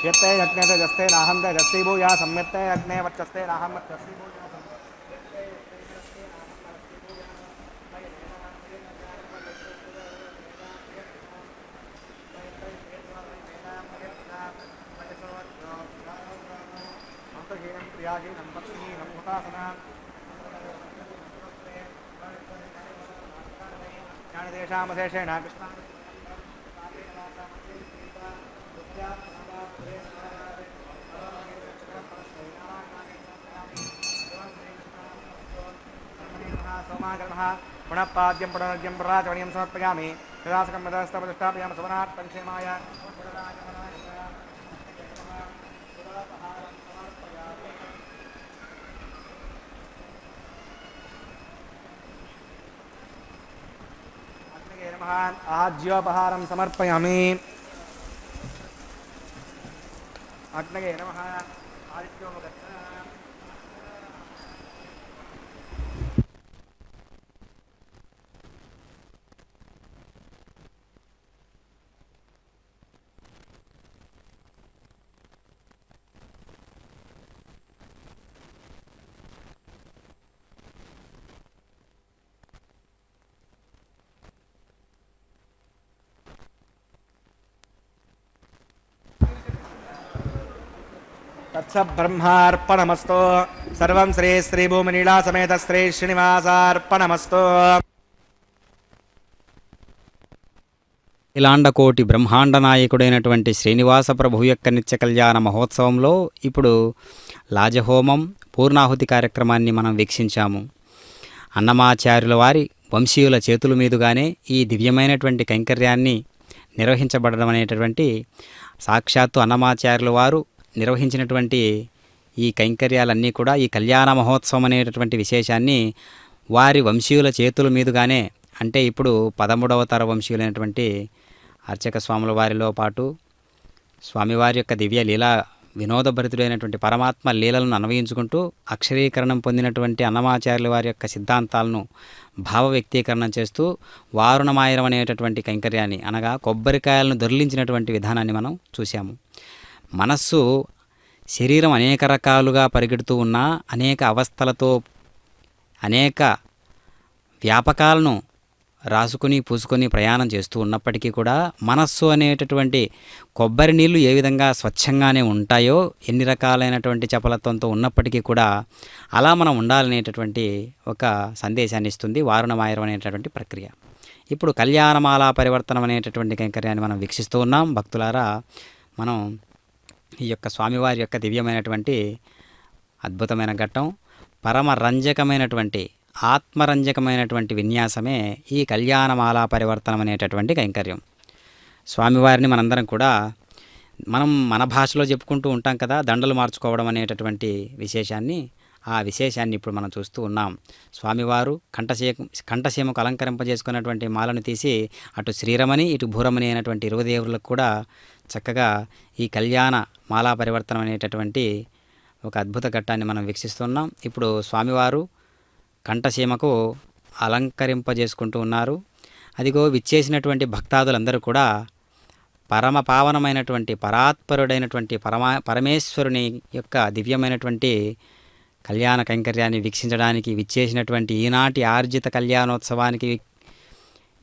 यत्ते यज्ञे तेजस्ते नाहं तेजस्वी भूया सम्यत्ते यज्ञे वर्चस्ते नाहं वर्चस्वी भूया प्रियागीनं पत्नीनं हुतासनां ज्ञानदेशामशेषेण कृष्णा सोमागर्भः पुनः पाद्यं पुनर्घ्यं पुराचमणीयं समर्पयामि यदासकं यदास्तपतिष्ठापयामि सुवनात् परिक्षेमाय आज्योपहारं समर्पयामि अग्नये नमः आदित्योपगच्छ तत्सब्रह्मार्पणमस्तु सर्वं श्री श्रीभूमिनीला समेत श्री श्रीनिवासार्पणमस्तु ఇలాండకోటి బ్రహ్మాండ నాయకుడైనటువంటి శ్రీనివాస ప్రభు యొక్క నిత్య కళ్యాణ మహోత్సవంలో ఇప్పుడు లాజహోమం పూర్ణాహుతి కార్యక్రమాన్ని మనం వీక్షించాము. అన్నమాచార్యుల వారి వంశీయుల చేతుల మీదుగానే ఈ దివ్యమైనటువంటి కైంకర్యాన్ని నిర్వహించబడడం అనేటటువంటి సాక్షాత్తు అన్నమాచార్యుల వారు నిర్వహించినటువంటి ఈ కైంకర్యాలన్నీ కూడా ఈ కళ్యాణ మహోత్సవం అనేటటువంటి విశేషాన్ని వారి వంశీయుల చేతుల మీదుగానే అంటే ఇప్పుడు 13వ తర వంశీయులైనటువంటి అర్చక స్వాముల వారిలో పాటు స్వామివారి యొక్క దివ్య లీలా వినోదభరితుడైనటువంటి పరమాత్మ లీలలను అన్వయించుకుంటూ అక్షరీకరణం పొందినటువంటి అన్నమాచార్యుల వారి యొక్క సిద్ధాంతాలను భావ వ్యక్తీకరణం చేస్తూ వారుణమాయరం అనేటటువంటి కైంకర్యాన్ని అనగా కొబ్బరికాయలను దొర్లించినటువంటి విధానాన్ని మనం చూశాము. మనస్సు శరీరం అనేక రకాలుగా పరిగెడుతూ ఉన్న అనేక అవస్థలతో అనేక వ్యాపకాలను రాసుకుని పూసుకొని ప్రయాణం చేస్తూ ఉన్నప్పటికీ కూడా మనస్సు అనేటటువంటి కొబ్బరి నీళ్లు ఏ విధంగా స్వచ్ఛంగానే ఉంటాయో ఎన్ని రకాలైనటువంటి చపలత్వంతో ఉన్నప్పటికీ కూడా అలా మనం ఉండాలనేటటువంటి ఒక సందేశాన్ని ఇస్తుంది వారుణమాయరం అనేటటువంటి ప్రక్రియ. ఇప్పుడు కళ్యాణమాల పరివర్తనం అనేటటువంటి కైంకర్యాన్ని మనం వీక్షిస్తూ ఉన్నాం. భక్తులారా, మనం ఈ యొక్క స్వామివారి యొక్క దివ్యమైనటువంటి అద్భుతమైన ఘట్టం పరమ రంజకమైనటువంటి ఆత్మరంజకమైనటువంటి విన్యాసమే ఈ కళ్యాణమాలా పరివర్తనం అనేటటువంటి కైంకర్యం. స్వామివారిని మనందరం కూడా మన భాషలో చెప్పుకుంటూ ఉంటాం కదా, దండలు మార్చుకోవడం అనేటటువంటి విశేషాన్ని. ఆ విశేషాన్ని ఇప్పుడు మనం చూస్తూ ఉన్నాం. స్వామివారు కంఠసీమకు అలంకరింపజేసుకున్నటువంటి మాలను తీసి అటు శ్రీరమణి ఇటు భూరమణి అయినటువంటి ఇరువదేవులకు కూడా చక్కగా ఈ కళ్యాణ మాలా పరివర్తనం అనేటటువంటి ఒక అద్భుత ఘట్టాన్ని మనం వీక్షిస్తున్నాం. ఇప్పుడు స్వామివారు కంఠసీమకు అలంకరింపజేసుకుంటూ ఉన్నారు. అదిగో విచ్చేసినటువంటి భక్తాదులందరూ కూడా పరమ పావనమైనటువంటి పరాత్పరుడైనటువంటి పరమేశ్వరుని యొక్క దివ్యమైనటువంటి కళ్యాణ కైంకర్యాన్ని వీక్షించడానికి విచ్చేసినటువంటి ఈనాటి ఆర్జిత కళ్యాణోత్సవానికి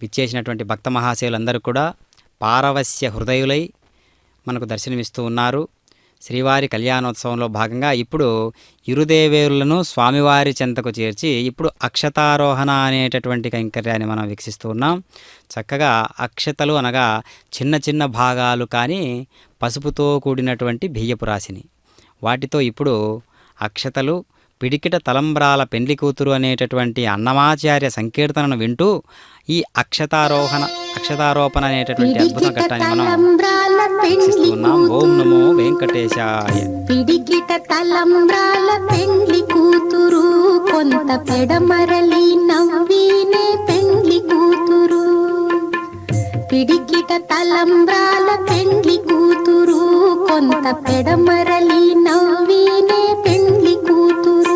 విచ్చేసినటువంటి భక్త మహాశయులందరూ కూడా పారవస్య హృదయులై మనకు దర్శనమిస్తూ ఉన్నారు. శ్రీవారి కళ్యాణోత్సవంలో భాగంగా ఇప్పుడు ఇరుదేవేరులను స్వామివారి చెంతకు చేర్చి ఇప్పుడు అక్షతారోహణ అనేటటువంటి కైంకర్యాన్ని మనం వీక్షిస్తూ ఉన్నాం. చక్కగా అక్షతలు అనగా చిన్న చిన్న భాగాలు కానీ పసుపుతో కూడినటువంటి బియ్యపు రాశిని, వాటితో ఇప్పుడు అక్షతలు పిడికిట తలంబ్రాల పెండ్లి కూతురు అనేటటువంటి అన్నమాచార్య సంకీర్తనను వింటూ ఈ అక్షతారోపణ అనేటటువంటి అద్భుత ఘట్టాన్ని మనం వీక్షిస్తూ ఉన్నాం. ఓం నమో వెంకటేశాయ. పిడికిట తలంబ్రాల పెండ్లి కూతురు కొంత పెడమరలి నవ్వినే పెండ్లి కూతురు. పిడికిట తలంబ్రాల పెండ్లి కూతురు కొంత పెడమరలి నవ్వినే పెండ్లి కూతురు.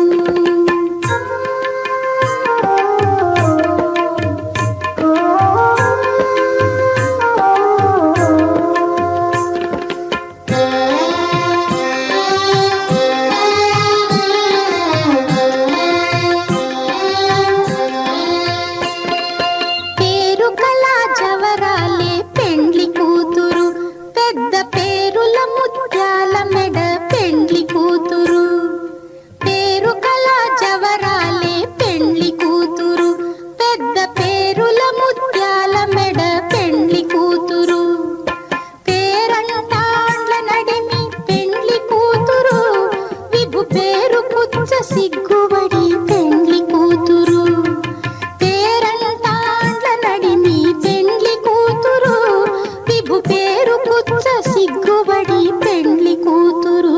సిగ్గుబడి పెండ్లి కూతురు పేరంటాండ్ల నడిమి పెండ్లి కూతురు విభు పేరు పుచ్చ సిగ్గుబడి పెండ్లి కూతురు.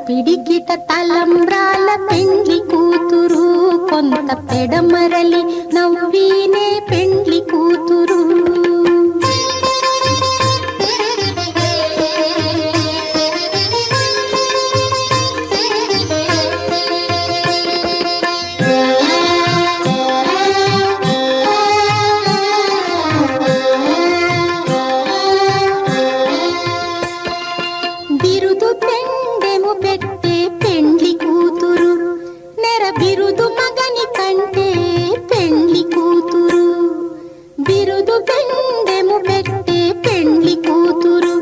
పిడికిట తలంబ్రాల పెండ్లి కూతురు కొంత పెడమరలి నవ్వినే పెండ్లి కూతురు. బిరుదు పెండెము పెట్టే పెండ్లి కూతురు నెర బిరుదు మగని కంటే పెండ్లి కూతురు. బిరుదు పెండెము పెట్టే పెండ్లి కూతురు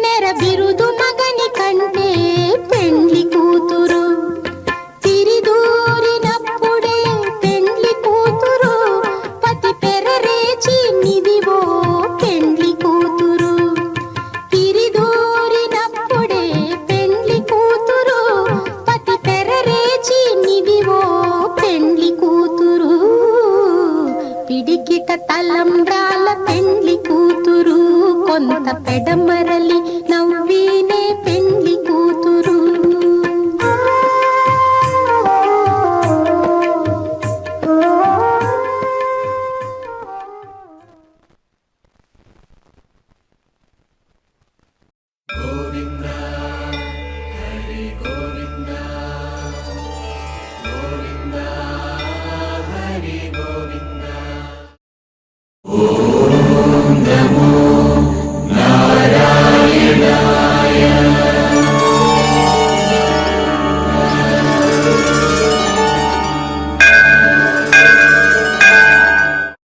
నెర బిరుదు మగని కంటే పెండ్లి కూతురు. తిరిదూరినప్పుడే పెండ్లి కూతురు పతి పెరరేచి నిదివో పెండ్లి కూతురు. తిరిదూరినప్పుడే పెండ్లి కూతురు పతి పెరరేచి నిదివో పెండ్లి కూతురు. పిడికిట తలంబ్రాల పెండ్లి కూతురు కొంత పెడమరలి నవ్వినే